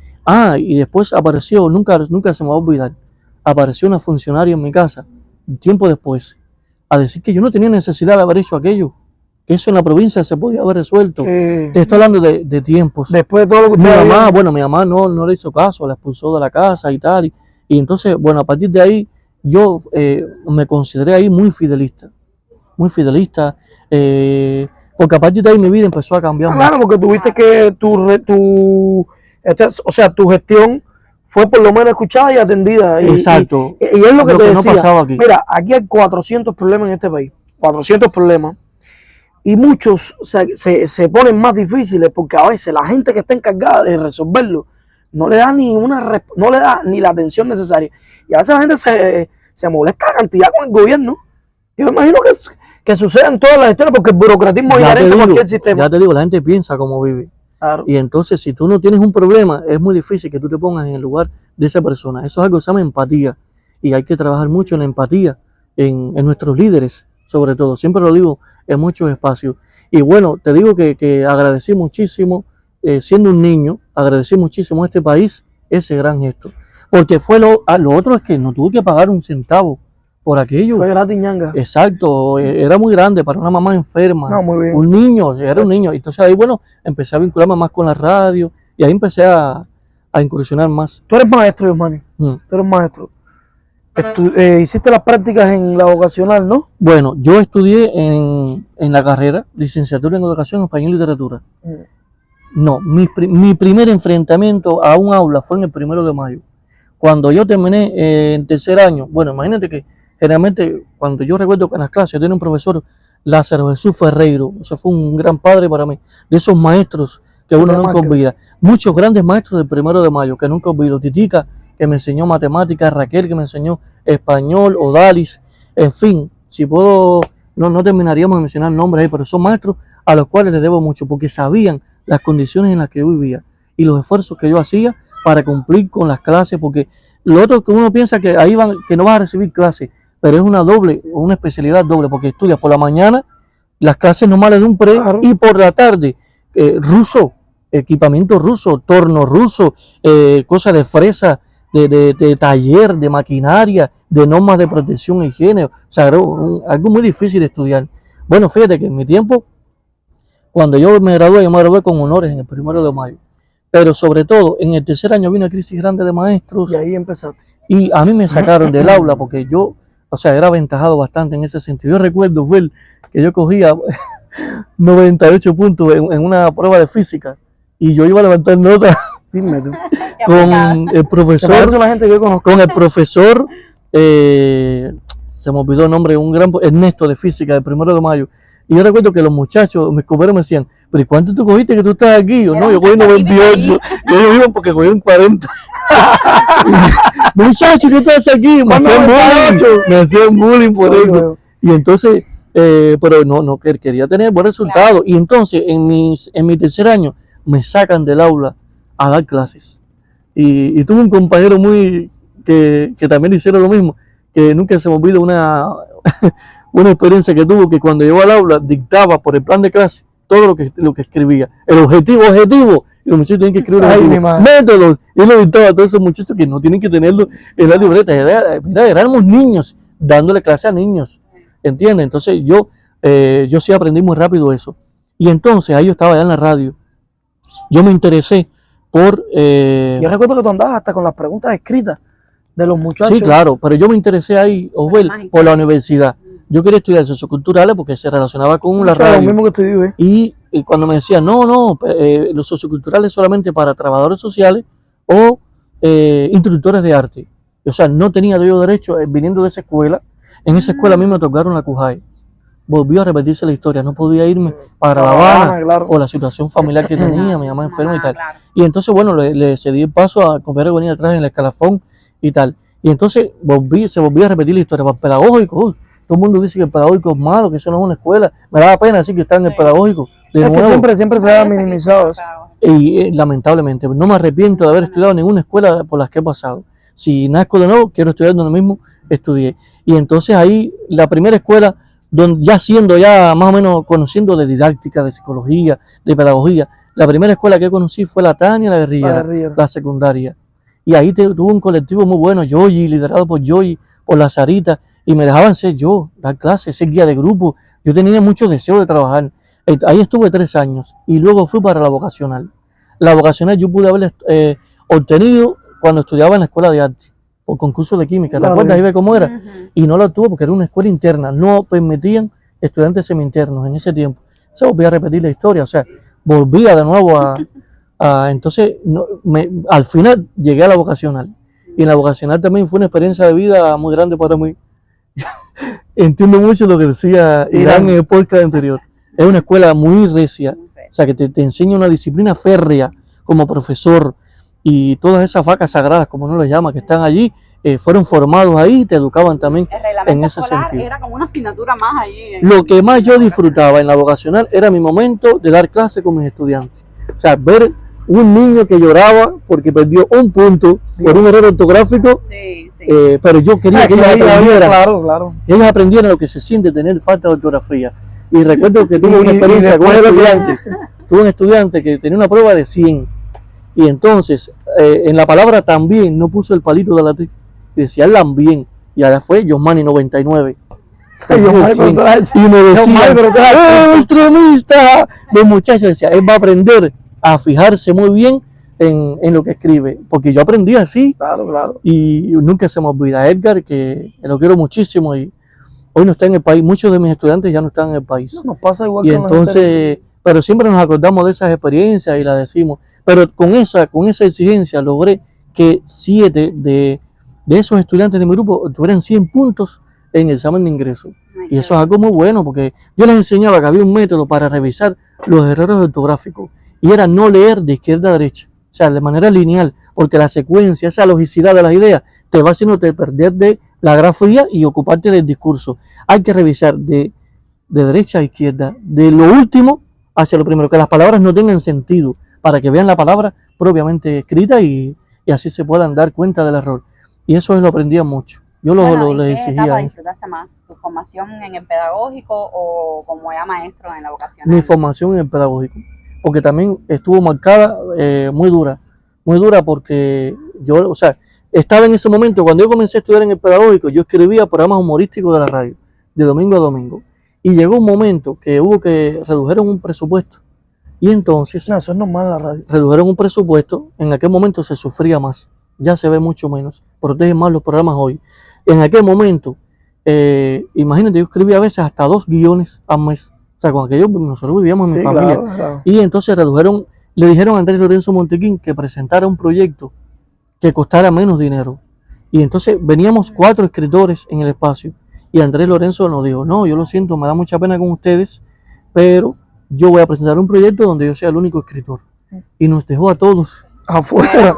después apareció, nunca se me va a olvidar, apareció una funcionaria en mi casa, tiempo después, a decir que yo no tenía necesidad de haber hecho aquello, que eso en la provincia se podía haber resuelto. Que Te estoy hablando de tiempos. después de todo lo que Mi usted mamá, había- bueno, mi mamá no le hizo caso, la expulsó de la casa y tal. Y entonces, bueno, a partir de ahí yo me consideré ahí muy fidelista, porque a partir de ahí mi vida empezó a cambiar Claro, mucho. porque tuviste que o sea, tu gestión fue por lo menos escuchada y atendida. Exacto. Y es lo que Lo te que no decía. pasaba aquí. Mira, aquí hay 400 problemas en este país. 400 problemas. Y muchos se ponen más difíciles porque a veces la gente que está encargada de resolverlo no le da no le da ni la atención necesaria. Y a veces la gente se molesta a cantidad con el gobierno. Yo me imagino que sucede en todas las gestiones porque el burocratismo es Ya te inherente a digo, cualquier sistema. ya te digo, la gente piensa como vive. Claro. Y entonces, si tú no tienes un problema, es muy difícil que tú te pongas en el lugar de esa persona. Eso es algo que se llama empatía. Y hay que trabajar mucho en la empatía, en nuestros líderes, sobre todo. Siempre lo digo en muchos espacios. Y bueno, te digo que agradecí muchísimo, siendo un niño, agradecí muchísimo a este país ese gran gesto. Porque fue lo otro es que no tuve que pagar un centavo por aquello. Fue gratis, ñanga. Exacto, era muy grande para una mamá enferma. No, muy bien. Un niño, era un niño. Entonces ahí, bueno, empecé a vincularme más con la radio y ahí empecé a incursionar más. Tú eres maestro, Yosmani. Mm. Tú eres maestro. Hiciste las prácticas en la vocacional, ¿no? Bueno, yo estudié en la carrera, licenciatura en Educación, Español y Literatura. No, mi primer enfrentamiento a un aula fue en el 1 de mayo. Cuando yo terminé en tercer año, bueno, imagínate que generalmente cuando yo recuerdo que en las clases yo tenía un profesor, Lázaro Jesús Ferreiro, o sea, fue un gran padre para mí, de esos maestros que uno nunca olvida. Muchos grandes maestros del 1 de mayo que nunca olvido. Titica, que me enseñó matemáticas, Raquel, que me enseñó español, Odalis, en fin, si puedo, no terminaríamos de mencionar nombres ahí, pero son maestros a los cuales les debo mucho, porque sabían las condiciones en las que yo vivía y los esfuerzos que yo hacía para cumplir con las clases, porque lo otro que uno piensa que ahí que no vas a recibir clases, pero es una especialidad doble, porque estudias por la mañana las clases normales de un pre, claro, y por la tarde ruso, equipamiento ruso, torno ruso, cosas de fresa, de taller, de maquinaria, de normas de protección e higiene, o sea, algo muy difícil de estudiar. Bueno, fíjate que en mi tiempo, cuando yo me gradué con honores en el 1 de mayo, pero sobre todo en el tercer año vino una crisis grande de maestros. Y ahí empezaste. Y a mí me sacaron del aula porque yo, o sea, era aventajado bastante en ese sentido. Yo recuerdo, Fel, que yo cogía 98 puntos en una prueba de física y yo iba a levantar notas. Dime tú. Con el profesor, la gente que conozco? Con el profesor, se me olvidó el nombre, un gran Ernesto de física del 1 de mayo. Y yo recuerdo que los muchachos, mis compañeros me decían, pero ¿y cuánto tú cogiste que tú estás aquí? Yo, no, yo cogí 98. Y ellos iban porque cogían 40. Muchachos, ¿qué estás aquí? Me hacían bullying por eso. Y entonces, pero no quería tener buen resultado. Claro. Y entonces, en mi tercer año, me sacan del aula a dar clases. Y tuve un compañero que también hicieron lo mismo, que nunca se me olvida una experiencia que tuvo, que cuando llegó al aula dictaba por el plan de clase todo lo que escribía. El objetivo, y los muchachos tienen que escribir métodos, y él lo dictaba a todos esos muchachos que no tienen que tenerlo en la libreta. Éramos niños, dándole clase a niños, ¿entiendes? Entonces yo sí aprendí muy rápido eso. Y entonces ahí yo estaba allá en la radio. Yo me interesé por... yo recuerdo que tú andabas hasta con las preguntas escritas de los muchachos. Sí, claro, pero yo me interesé ahí, Osbel, por la universidad. Yo quería estudiar socioculturales porque se relacionaba con la radio. Lo mismo que estudié. Y cuando me decían, no, los socioculturales solamente para trabajadores sociales o instructores de arte. O sea, no tenía yo derecho, viniendo de esa escuela, En esa escuela a mí me tocaron la CUJAE. Volvió a repetirse la historia. No podía irme para La Habana claro. por la situación familiar que tenía, mi mamá enferma y tal. Claro. Y entonces, bueno, le cedí el paso a comer que venía atrás en el escalafón y tal. Y entonces se volvió a repetir la historia. Para el pedagógico, todo el mundo dice que el pedagógico es malo, que eso no es una escuela. Me daba pena decir que está en el pedagógico. De Es que nuevo. siempre se ha minimizado eso. Y lamentablemente, no me arrepiento de haber estudiado en ninguna escuela por las que he pasado. Si nazco de nuevo, quiero estudiar donde mismo estudié. Y entonces ahí, la primera escuela, donde ya siendo ya más o menos conociendo de didáctica, de psicología, de pedagogía, la primera escuela que conocí fue la Tania, la Guerrillera, la secundaria. Y ahí tuve un colectivo muy bueno, Yoyi, liderado por Yoyi, por la Sarita, y me dejaban ser yo, dar clases, ser guía de grupo. Yo tenía mucho deseo de trabajar. Ahí estuve 3 años y luego fui para la vocacional. La vocacional yo pude haber obtenido cuando estudiaba en la escuela de arte, por concurso de química. ¿Te acuerdas, Ibe, cómo era? Y no la obtuve porque era una escuela interna, no permitían estudiantes semi-internos en ese tiempo. Se volvía a repetir la historia, o sea, volvía de nuevo entonces, al final llegué a la vocacional. Y en la vocacional también fue una experiencia de vida muy grande para mí. Entiendo mucho lo que decía Irán en el podcast anterior. Es una escuela muy recia, o sea, que te enseña una disciplina férrea como profesor, y todas esas vacas sagradas, como uno les llama, que están allí, fueron formados ahí y te educaban también en ese sentido. Era como una asignatura más allí. Lo que más yo disfrutaba en la vocacional era mi momento de dar clase con mis estudiantes. O sea, ver un niño que lloraba porque perdió un punto por un error ortográfico, pero yo quería que ellos aprendieran. Claro. Ellos aprendieran lo que se siente tener falta de ortografía. Y recuerdo que tuve una experiencia con un estudiante. Tuve un estudiante que tenía una prueba de 100. Y entonces, en la palabra también no puso el palito de la T. Y decía también. Y allá fue Josmani 99. Y me decía, extremista. El muchacho decía, él va a aprender a fijarse muy bien en lo que escribe. Porque yo aprendí así. Claro. Y nunca se me olvida. Edgar, que lo quiero muchísimo. Y hoy no está en el país. Muchos de mis estudiantes ya no están en el país. No, nos pasa igual y que entonces, pero siempre nos acordamos de esas experiencias y las decimos. Pero con esa exigencia logré que 7 de esos estudiantes de mi grupo tuvieran 100 puntos en el examen de ingreso. Y eso es algo muy bueno, porque yo les enseñaba que había un método para revisar los errores ortográficos, y era no leer de izquierda a derecha, o sea, de manera lineal, porque la secuencia, esa logicidad de las ideas, te va haciendo perder de la grafía y ocuparte del discurso. Hay que revisar de derecha a izquierda, de lo último hacia lo primero, que las palabras no tengan sentido, para que vean la palabra propiamente escrita y así se puedan dar cuenta del error. Y eso lo aprendía mucho. Yo le exigía. ¿Qué etapa disfrutaste más? ¿Tu formación en el pedagógico o como ya maestro en la vocacional? Mi formación en el pedagógico, porque también estuvo marcada muy dura porque yo, o sea, estaba en ese momento, cuando yo comencé a estudiar en el pedagógico, yo escribía programas humorísticos de la radio, de domingo a domingo. Y llegó un momento que hubo que redujeron un presupuesto. Y entonces, no, eso es normal en la radio. Redujeron un presupuesto, en aquel momento se sufría más, ya se ve mucho menos, protegen más los programas hoy. En aquel momento, imagínate, yo escribía a veces hasta 2 guiones al mes, o sea, con aquello nosotros vivíamos en mi familia. Claro. Y entonces le dijeron a Andrés Lorenzo Montequín que presentara un proyecto que costara menos dinero. Y entonces veníamos 4 escritores en el espacio, y Andrés Lorenzo nos dijo, no, yo lo siento, me da mucha pena con ustedes, pero yo voy a presentar un proyecto donde yo sea el único escritor. Y nos dejó a todos afuera.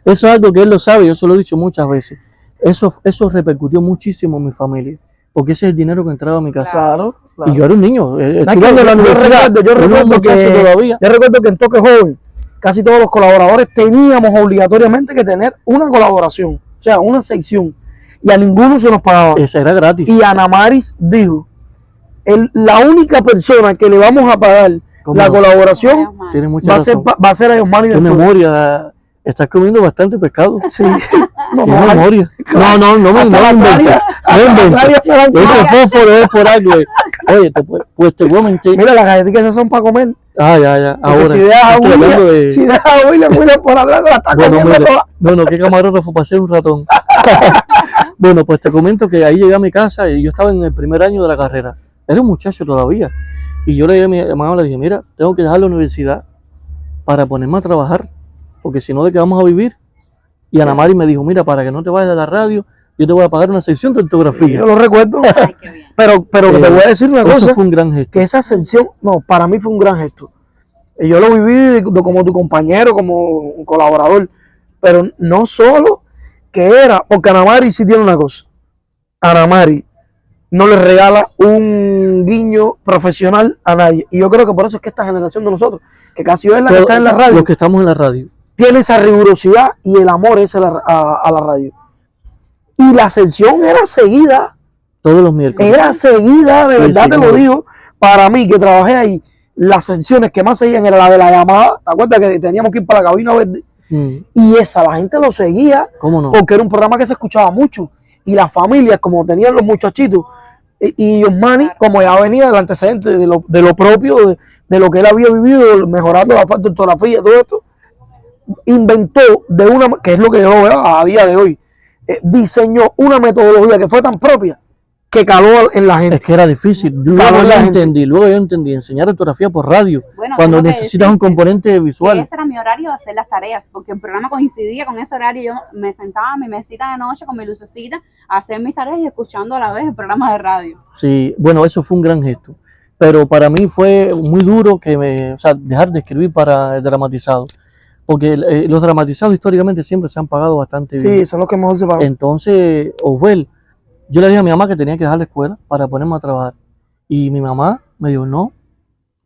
Eso es algo que él lo sabe, yo se lo he dicho muchas veces. Eso repercutió muchísimo en mi familia, porque ese es el dinero que entraba a mi casa. Claro. Y yo era un niño, estudiando en la universidad. Yo recuerdo que en Toque Joven, casi todos los colaboradores teníamos obligatoriamente que tener una colaboración, o sea, una sección. Y a ninguno se nos pagaba. Esa era gratis. Y Ana Maris dijo, la única persona que le vamos a pagar la colaboración va a ser a Yosmani. Qué memoria, estás comiendo bastante pescado. Sí. No, memoria. No inventes. Ese fósforo es por algo. Oye, pues te voy a mentir. Mira, las galletitas esas son para comer. Ya. Ahora. Si dejas a William por hablar, la está comiendo toda. Bueno, qué camarógrafo para ser un ratón. Bueno, pues te comento que ahí llegué a mi casa y yo estaba en el primer año de la carrera. Era un muchacho todavía. Y yo le dije a mi mamá, le dije, mira, tengo que dejar la universidad para ponerme a trabajar, porque si no, ¿de qué vamos a vivir? Y Ana Mari me dijo, mira, para que no te vayas de la radio, yo te voy a pagar una sección de ortografía. Yo lo recuerdo, Ay, qué bien. pero te voy a decir una Eso cosa, fue un gran gesto. que esa sección, no, para mí fue un gran gesto. Y yo lo viví como tu compañero, como un colaborador, pero no solo que era, porque Ana Mari sí tiene una cosa. Ana Mari no le regala un guiño profesional a nadie. Y yo creo que por eso es que esta generación de nosotros, que casi es la que está en la radio, Los que estamos en la radio. tiene esa rigurosidad y el amor ese a la radio. Y la sección era seguida, Todos los miércoles. de Sí, verdad sí, te lo claro. digo, para mí que trabajé ahí, las secciones que más seguían era la de la llamada, ¿te acuerdas que teníamos que ir para la cabina verde? Y esa, la gente lo seguía, ¿Cómo no? porque era un programa que se escuchaba mucho, y las familias, como tenían los muchachitos, y Osmani, como ya venía del antecedente de lo propio, de lo que él había vivido, mejorando la falta de ortografía, todo esto, inventó que es lo que yo veo a día de hoy, diseñó una metodología que fue tan propia que caló en la gente. Es que era difícil. Claro, Luego la yo gente. entendí enseñar ortografía por radio, Bueno, cuando tengo que necesitas un decirte componente que visual. ese era mi horario de hacer las tareas, porque el programa coincidía con ese horario. Yo me sentaba en mi mesita de noche con mi lucecita a hacer mis tareas y escuchando a la vez el programa de radio. Sí, bueno, eso fue un gran gesto. Pero para mí fue muy duro dejar de escribir para el dramatizado. Porque los dramatizados históricamente siempre se han pagado bastante bien. Sí, son los que mejor se pagan. Entonces, Oswell, yo le dije a mi mamá que tenía que dejar la escuela para ponerme a trabajar. Y mi mamá me dijo, no,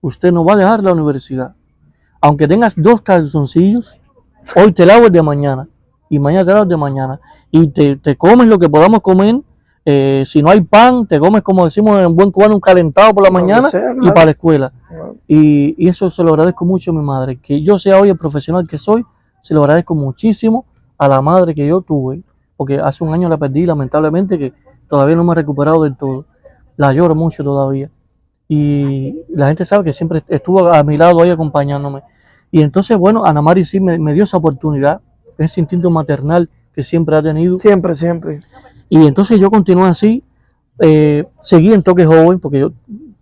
usted no va a dejar la universidad. Aunque tengas 2 calzoncillos, hoy te lavo el de mañana. Y mañana te lavo el de mañana. Y te comes lo que podamos comer. Si no hay pan, te comes, como decimos en buen cubano, un calentado por la Lo que mañana sea, y claro. para la escuela. Claro. Y eso se lo agradezco mucho a mi madre. Que yo sea hoy el profesional que soy, se lo agradezco muchísimo a la madre que yo tuve. Porque hace un año la perdí, lamentablemente, que todavía no me he recuperado del todo. La lloro mucho todavía. Y la gente sabe que siempre estuvo a mi lado ahí acompañándome. Y entonces, bueno, Ana Mari sí me dio esa oportunidad, ese instinto maternal que siempre ha tenido. Siempre, siempre. Y entonces yo continué así, seguí en Toque Joven, porque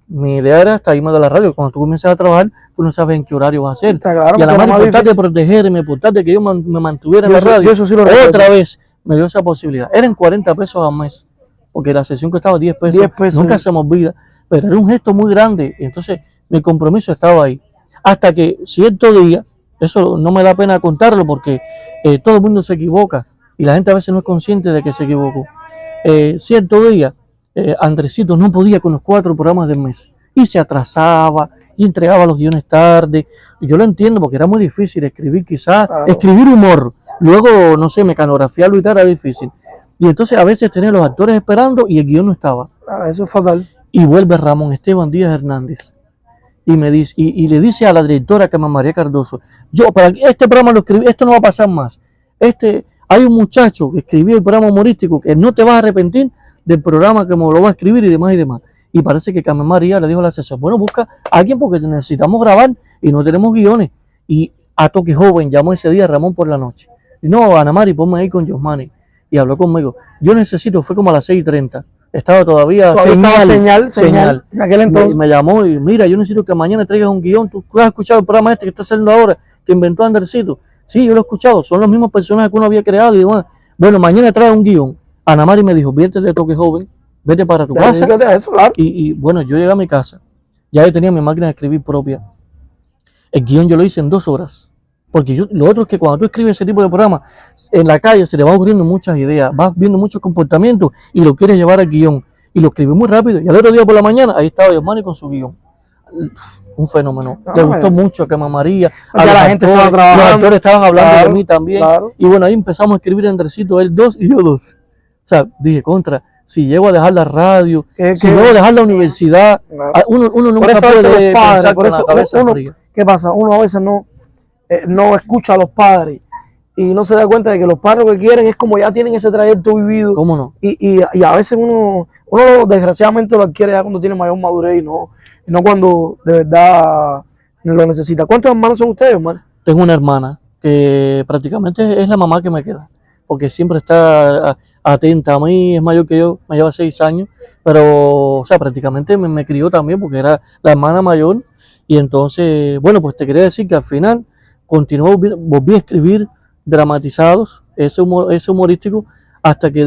mi idea era hasta irme de la radio. Cuando tú comienzas a trabajar, tú no sabes en qué horario vas a hacer. Está claro, Y a la porque era Mari, más por tal de difícil. protegerme, por tal de que yo me mantuviera en Yo la eso- radio, yo eso sí lo recuerdo. otra vez me dio esa posibilidad. Eran 40 pesos al mes, porque la sesión costaba 10 pesos. 10 pesos. Nunca se me olvida, pero era un gesto muy grande. Y entonces mi compromiso estaba ahí. Hasta que cierto día, eso no me da pena contarlo, porque todo el mundo se equivoca y la gente a veces no es consciente de que se equivocó. Cierto día, Andresito no podía con los 4 programas del mes y se atrasaba y entregaba los guiones tarde. Y yo lo entiendo porque era muy difícil escribir, quizás, Claro. escribir humor. Luego, no sé, mecanografiarlo y tal era difícil. Y entonces a veces tenía los actores esperando y el guión no estaba. Ah, eso es fatal. Y vuelve Ramón Esteban Díaz Hernández y me dice, y le dice a la directora Carmen María Cardoso, yo para que este programa lo escribí, esto no va a pasar más. Hay un muchacho que escribió el programa humorístico que no te vas a arrepentir del programa que me lo va a escribir y demás y demás. Y parece que Carmen María le dijo a la asesora, bueno, busca a alguien porque necesitamos grabar y no tenemos guiones. Y a Toque Joven llamó ese día a Ramón por la noche. Y no, Ana Mari, ponme ahí con Josmani. Y habló conmigo. Yo necesito, fue como a las 6:30. Estaba todavía Señal. En aquel entonces. me llamó y mira, yo necesito que mañana traigas un guión. ¿Tú has escuchado el programa este que está saliendo ahora, que inventó Andercito? Sí, yo lo he escuchado. Son los mismos personajes que uno había creado y demás. Bueno, mañana trae un guión. Ana Mari me dijo, vete de Toque Joven, vete para tu casa. Dedícate a eso, claro. Y bueno, yo llegué a mi casa. Ya yo tenía mi máquina de escribir propia. El guión yo lo hice en 2 horas. Porque lo otro es que cuando tú escribes ese tipo de programa, en la calle se te van ocurriendo muchas ideas, vas viendo muchos comportamientos y lo quieres llevar al guión. Y lo escribí muy rápido. Y al otro día por la mañana, ahí estaba Josmani con su guión. Un fenómeno. No, Le gustó mucho a Carmen María. A Ya los la gente actores, estaba trabajando. los actores estaban hablando Claro, de mí también. claro. Y bueno, ahí empezamos a escribir Andresito, él 2 y yo 2. O sea, dije, si llego a dejar la radio, si llego a dejar la universidad, Claro. uno Por nunca eso a veces puede los padres, pensar por con eso la cabeza uno, fría. ¿qué pasa? Uno a veces no escucha a los padres y no se da cuenta de que los padres lo que quieren es como ya tienen ese trayecto vivido ¿Cómo no? y a veces uno desgraciadamente lo adquiere ya cuando tiene mayor madurez y no cuando de verdad lo necesita. ¿Cuántos hermanos son ustedes, hermano? Tengo una hermana que prácticamente es la mamá que me queda, porque siempre está atenta a mí, es mayor que yo, me lleva 6 años, pero, o sea, prácticamente me crió también porque era la hermana mayor. Y entonces, bueno, pues te quería decir que al final volví a escribir dramatizados, ese humorístico, hasta que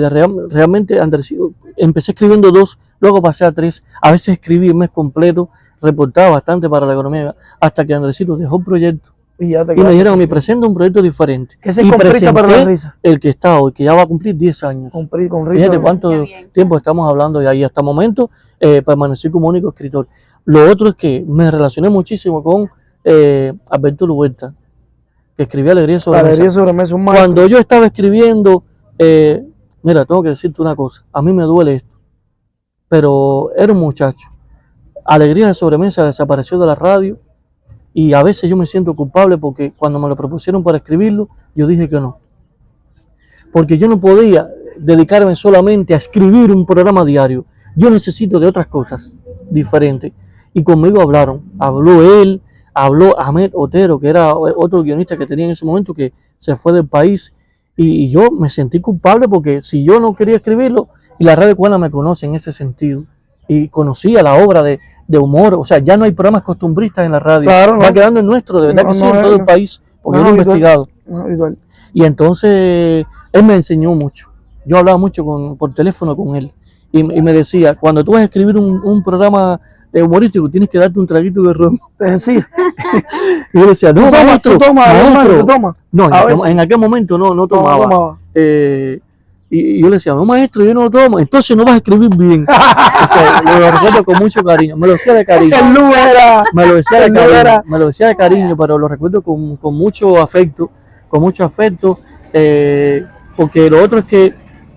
realmente Andresito, empecé escribiendo 2, luego pasé a 3, a veces escribí el mes completo, reportaba bastante para la economía, hasta que Andresito dejó el proyecto Y ya te y me dijeron, me presenta un proyecto diferente. ¿Qué se Y con prisa para la presenté risa? el que está hoy, que ya va a cumplir 10 años. Con risa. Fíjate cuánto Qué bien. tiempo estamos hablando y ahí hasta el momento permanecí como único escritor. Lo otro es que me relacioné muchísimo con Alberto Luberta, que escribía Alegría sobre La Mesa. alegría sobre mesa, un maestro. Cuando yo estaba escribiendo, mira, tengo que decirte una cosa, a mí me duele esto, pero era un muchacho. Alegría de Sobremesa desapareció de la radio y a veces yo me siento culpable porque cuando me lo propusieron para escribirlo, yo dije que no. Porque yo no podía dedicarme solamente a escribir un programa diario. Yo necesito de otras cosas diferentes. Y conmigo habló él, habló Ahmed Otero, que era otro guionista que tenía en ese momento, que se fue del país. Y yo me sentí culpable porque si yo no quería escribirlo, y la radio cubana me conoce en ese sentido, y conocía la obra de humor, o sea, ya no hay programas costumbristas en la radio, Claro, va no. quedando en nuestro, de verdad No, que sí, no, en todo no. el país, porque No, yo lo he habitual. investigado. No, habitual. Y entonces él me enseñó mucho. Yo hablaba mucho por teléfono con él. Y me decía, cuando tú vas a escribir un programa humorístico, tienes que darte un traguito de ron. Te decía, Y yo decía, no, maestro, tú tomas, maestro. tú tomas. No, A veces. en aquel momento no No tomaba. tomaba. Y yo le decía, no, maestro, yo no lo tomo. Entonces no vas a escribir bien. O sea, lo recuerdo con mucho cariño. Me lo decía de cariño. El Lu era. Me lo decía de El Lu cariño, era. me lo decía de cariño, pero lo recuerdo con mucho afecto, porque lo otro es que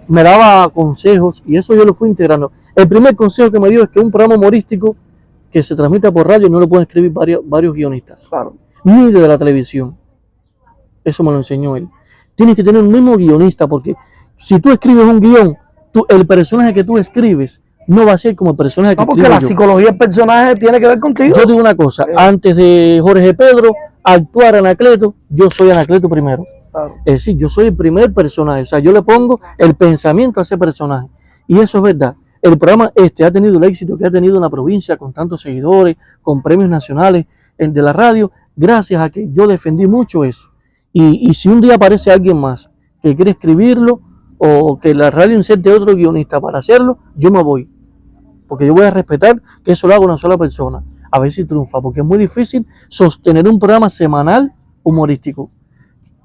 me daba consejos y eso yo lo fui integrando. El primer consejo que me dio es que un programa humorístico que se transmita por radio no lo pueden escribir varios guionistas, Claro. ni de la televisión. Eso me lo enseñó él. Tienes que tener un mismo guionista, porque si tú escribes un guión, el personaje que tú escribes no va a ser como el personaje que No, porque escribo la yo. psicología del personaje tiene que ver contigo. Yo digo una cosa, antes de Jorge Pedro actuar Anacleto, yo soy Anacleto primero. Claro. Es decir, yo soy el primer personaje, o sea, yo le pongo el pensamiento a ese personaje. Y eso es verdad. El programa ha tenido el éxito que ha tenido en la provincia, con tantos seguidores, con premios nacionales de la radio, gracias a que yo defendí mucho eso. Y si un día aparece alguien más que quiere escribirlo o que la radio inserte otro guionista para hacerlo, yo me voy. Porque yo voy a respetar que eso lo haga una sola persona. A ver si triunfa, porque es muy difícil sostener un programa semanal humorístico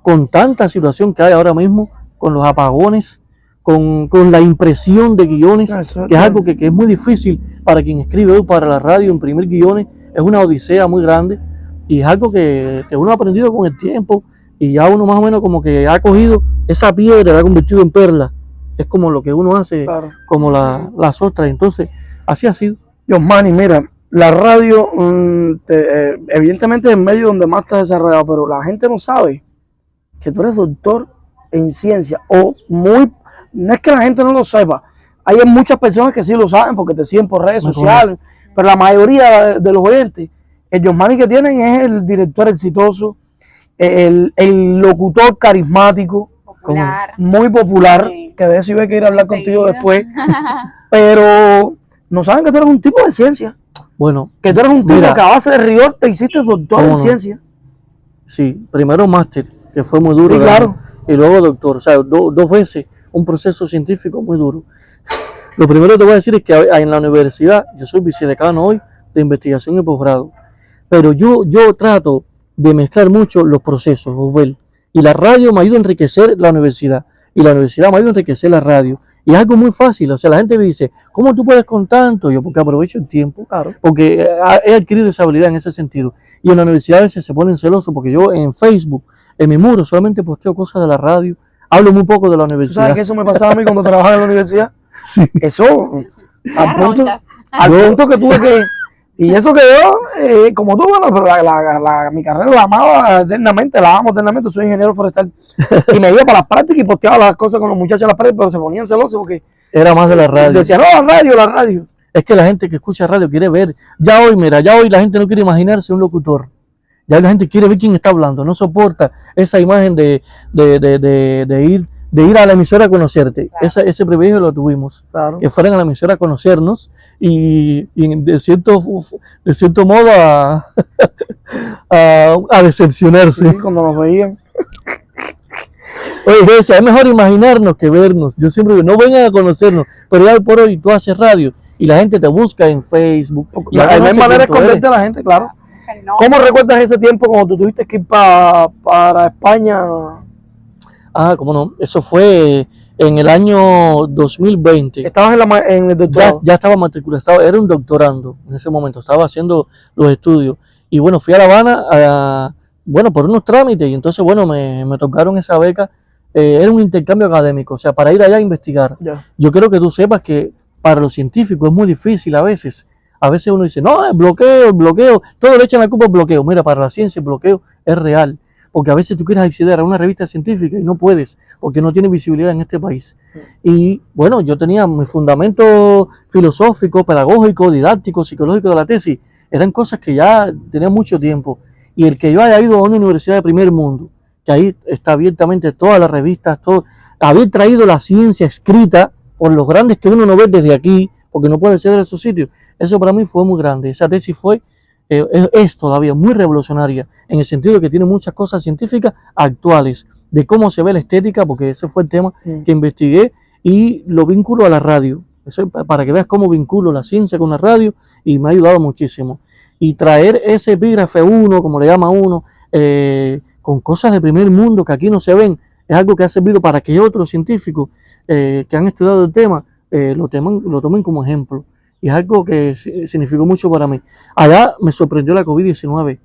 con tanta situación que hay ahora mismo, con los apagones, con la impresión de guiones, Eso es que es algo que es muy difícil para quien escribe hoy para la radio, imprimir guiones, es una odisea muy grande y es algo que uno ha aprendido con el tiempo y ya uno más o menos como que ha cogido esa piedra, la ha convertido en perla. Es como lo que uno hace, Claro. como las ostras. Entonces, así ha sido. Yosmani, mira, la radio, evidentemente es el medio donde más te has desarrollado, pero la gente no sabe que tú eres doctor en ciencia, no es que la gente no lo sepa, hay muchas personas que sí lo saben porque te siguen por redes Me sociales, pero la mayoría de los oyentes, el Yosmani que tienen es el director exitoso, el locutor carismático, Popular. muy popular, Sí. que de eso iba a querer hablar contigo Enseguida. después, pero no saben que tú eres un tipo de ciencia, Bueno, que tú eres un tipo mira, que a base de rigor te hiciste doctor en ¿cómo no? ciencia. sí, primero máster, que fue muy duro. Sí, claro. Y luego doctor, o sea, dos veces un proceso científico muy duro. Lo primero que te voy a decir es que en la universidad, yo soy vicedecano hoy de investigación y posgrado, pero yo trato de mezclar mucho los procesos, Osbel, y la radio me ayuda a enriquecer la universidad, y la universidad me ayuda a enriquecer la radio, y es algo muy fácil, o sea, la gente me dice, ¿cómo tú puedes con tanto? Yo, porque aprovecho el tiempo, Claro. porque he adquirido esa habilidad en ese sentido, y en la universidad a veces se ponen celosos, porque yo en Facebook, en mi muro, solamente posteo cosas de la radio, hablo muy poco de la ¿Tú sabes universidad. que eso me pasaba a mí cuando trabajaba en la universidad? Sí. Eso, al Las punto, ronchas. al punto que tuve que... Y eso que yo, como tú, bueno, pero mi carrera la amaba eternamente, la amo eternamente, soy ingeniero forestal. Y me iba para las prácticas y posteaba las cosas con los muchachos en las prácticas, pero se ponían celosos porque Era más de la radio. decían, no, la radio. Es que la gente que escucha radio quiere ver. Ya hoy la gente no quiere imaginarse un locutor. Ya la gente quiere ver quién está hablando. No soporta esa imagen de ir a la emisora a conocerte. Claro. Ese privilegio lo tuvimos. Claro. Que fueran a la emisora a conocernos y de cierto modo a decepcionarse. Sí, cuando nos veían. Oye, yo decía, es mejor imaginarnos que vernos. Yo siempre digo, no vengan a conocernos, pero ya por hoy tú haces radio y la gente te busca en Facebook. Porque Ya no hay conoce manera de quién tú eres. esconderte a la gente, claro. No, ¿Cómo recuerdas ese tiempo cuando tú tuviste que ir para España? Ah, cómo no. Eso fue en el año 2020. Estabas en el doctorado. Ya estaba matriculado, era un doctorando en ese momento, estaba haciendo los estudios. Y bueno, fui a La Habana, bueno, por unos trámites, y entonces, bueno, me tocaron esa beca. Era un intercambio académico, o sea, para ir allá a investigar. Ya. Yo quiero que tú sepas que para los científicos es muy difícil a veces. A veces uno dice, no, el bloqueo, todo le echan la culpa al bloqueo. Mira, para la ciencia el bloqueo es real, porque a veces tú quieres acceder a una revista científica y no puedes, porque no tiene visibilidad en este país. Y bueno, yo tenía mi fundamento filosófico, pedagógico, didáctico, psicológico de la tesis. Eran cosas que ya tenía mucho tiempo. Y el que yo haya ido a una universidad de primer mundo, que ahí está abiertamente todas las revistas, todo, haber traído la ciencia escrita por los grandes que uno no ve desde aquí, porque no puede ser de esos sitios, eso para mí fue muy grande. Esa tesis fue, es todavía muy revolucionaria, en el sentido de que tiene muchas cosas científicas actuales, de cómo se ve la estética, porque ese fue el tema que investigué, y lo vinculo a la radio. Eso es para que veas cómo vinculo la ciencia con la radio, y me ha ayudado muchísimo. Y traer ese epígrafe uno, como le llama uno, con cosas de primer mundo que aquí no se ven, es algo que ha servido para que otros científicos que han estudiado el tema lo tomen como ejemplo. Y es algo que significó mucho para mí. Allá me sorprendió la COVID-19.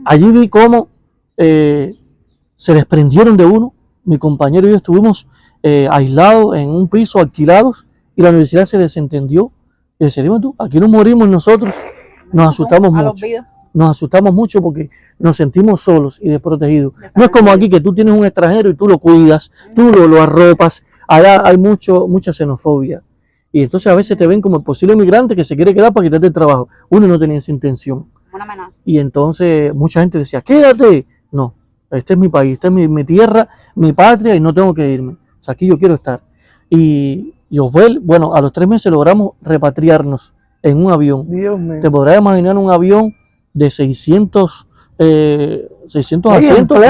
Allí vi cómo se desprendieron de uno. Mi compañero y yo estuvimos aislados en un piso, alquilados, y la universidad se desentendió. Y decía, dime tú, aquí nos morimos nosotros. Nos asustamos a los mucho. videos. Nos asustamos mucho porque nos sentimos solos y desprotegidos. No es como aquí que tú tienes un extranjero y tú lo cuidas, tú lo arropas. Allá hay mucha xenofobia. Y entonces a veces te ven como el posible inmigrante que se quiere quedar para quitarte el trabajo. Uno no tenía esa intención. Una amenaza. Y entonces mucha gente decía, quédate. No, este es mi país, esta es mi tierra, mi patria y no tengo que irme. O sea, aquí yo quiero estar. Y Osbel, bueno, a los 3 meses logramos repatriarnos en un avión. Dios mío. Te podrás imaginar un avión de 600 Oye, asientos,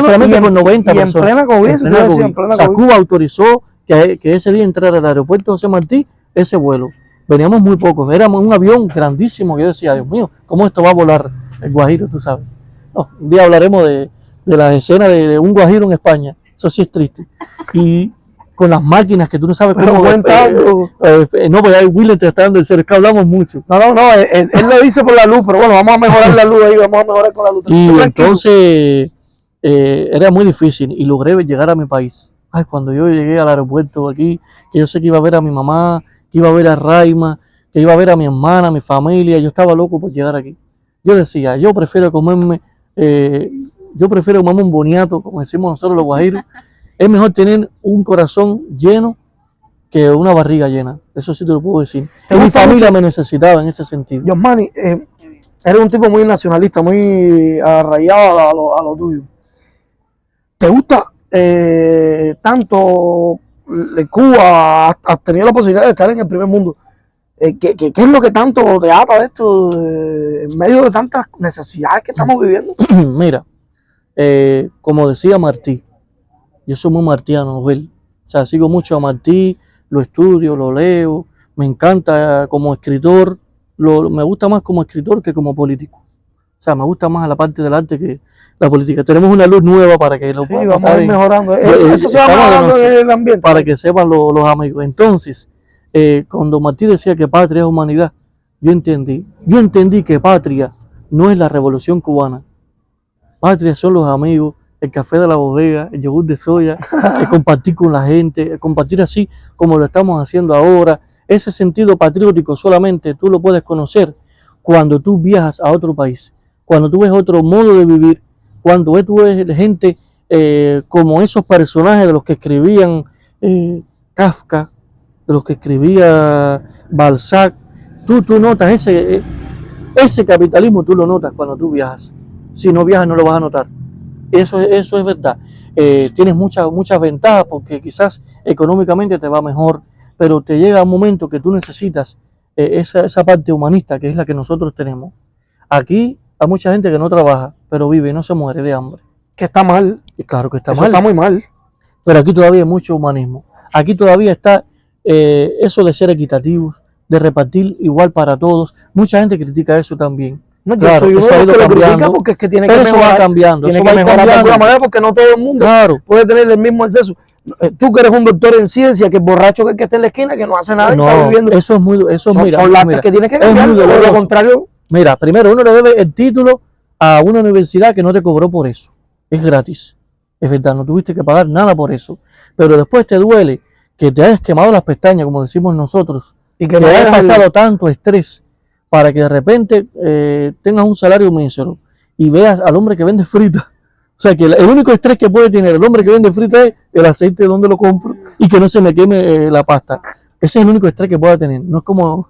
solamente con 90 y en personas. plena COVID, En eso te plena decía, COVID. en plena O sea, COVID. Cuba autorizó que ese día entrara al aeropuerto José Martí ese vuelo. Veníamos muy pocos, éramos un avión grandísimo que yo decía, Dios mío, ¿cómo esto va a volar el Guajiro, tú sabes? No, un día hablaremos de la escena de un Guajiro en España, eso sí es triste. Y con las máquinas que tú no sabes Pero cómo... cuéntalo. no, pues ahí William te está dando el es que hablamos mucho. No, él lo dice por la luz, pero bueno, vamos a mejorar la luz ahí, vamos a mejorar con la luz. Y Tranquilo. entonces era muy difícil y logré llegar a mi país. Ay, cuando yo llegué al aeropuerto aquí, que yo sé que iba a ver a mi mamá, que iba a ver a Raima, que iba a ver a mi hermana, a mi familia, yo estaba loco por llegar aquí. Yo decía, yo prefiero comerme un boniato, como decimos nosotros los guajiros. Es mejor tener un corazón lleno que una barriga llena. Eso sí te lo puedo decir. ¿Te Y mi gusta familia mucho? me necesitaba en ese sentido. Yosmani, eres un tipo muy nacionalista, muy arraigado a lo tuyo. ¿Te gusta tanto Cuba? Has tenido la posibilidad de estar en el primer mundo. ¿Qué es lo que tanto te ata de esto en medio de tantas necesidades que estamos viviendo? Mira, como decía Martí, yo soy muy martiano, Abel. O sea, sigo mucho a Martí, lo estudio, lo leo, me encanta como escritor, me gusta más como escritor que como político. O sea, me gusta más la parte del arte que la política. Tenemos una luz nueva para que lo Sí, puedan vamos a notar ir mejorando. Eso se va estamos de mejorando noche, en el ambiente. para que sepan los amigos. Entonces, cuando Martí decía que patria es humanidad, yo entendí que patria no es la revolución cubana. Patria son los amigos, el café de la bodega, el yogur de soya, el compartir con la gente, el compartir así como lo estamos haciendo ahora. Ese sentido patriótico solamente tú lo puedes conocer cuando tú viajas a otro país, cuando tú ves otro modo de vivir, cuando tú ves gente como esos personajes de los que escribían Kafka, de los que escribía Balzac. Tú notas ese capitalismo, tú lo notas cuando tú viajas. Si no viajas no lo vas a notar. Eso es verdad. Tienes muchas ventajas porque quizás económicamente te va mejor, pero te llega un momento que tú necesitas esa parte humanista que es la que nosotros tenemos. Aquí hay mucha gente que no trabaja, pero vive y no se muere de hambre. Que está mal. Y claro que está Eso mal. está muy mal. pero aquí todavía hay mucho humanismo. Aquí todavía está eso de ser equitativos, de repartir igual para todos. Mucha gente critica eso también. No, yo Claro, soy uno eso de ha los ido que lo critica cambiando, porque es que tiene que pero eso va mejorar. cambiando. Tiene Eso que va a ir mejorar de alguna cambiando. manera porque no todo el mundo Claro. puede tener el mismo acceso. Tú que eres un doctor en ciencia, que el borracho que el que está en la esquina, que no hace nada y está No, viviendo. eso es muy, Son mira, latas mira, que tienes que es cambiar, muy o de lo doloroso. contrario. Mira, primero uno le debe el título a una universidad que no te cobró por eso. Es gratis. Es verdad, no tuviste que pagar nada por eso. Pero después te duele que te hayas quemado las pestañas, como decimos nosotros, Y que no hayas hayas pasado tanto estrés para que de repente tengas un salario mísero y veas al hombre que vende frita. O sea, que el único estrés que puede tener el hombre que vende frita es el aceite donde lo compro y que no se me queme la pasta. Ese es el único estrés que pueda tener, no es como,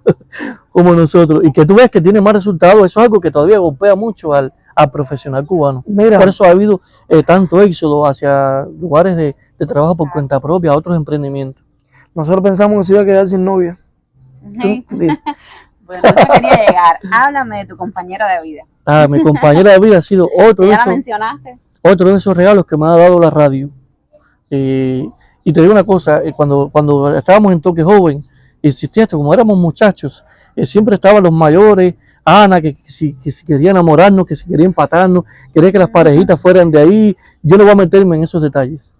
como nosotros. Y que tú veas que tiene más resultados, eso es algo que todavía golpea mucho al profesional cubano. Mira, Por eso ha habido tanto éxodo hacia lugares de trabajo por cuenta propia, a otros emprendimientos. nosotros pensamos que se iba a quedar sin novia. Sí. Sí. Bueno, eso quería llegar. Háblame de tu compañera de vida. Mi compañera de vida ha sido otro de Ya la esos, mencionaste. otro de esos regalos que me ha dado la radio. Y te digo una cosa, cuando estábamos en Toque Joven, existía esto, como éramos muchachos, siempre estaban los mayores, Ana, que si quería enamorarnos, que si quería empatarnos, quería que las parejitas fueran de ahí. Yo no voy a meterme en esos detalles.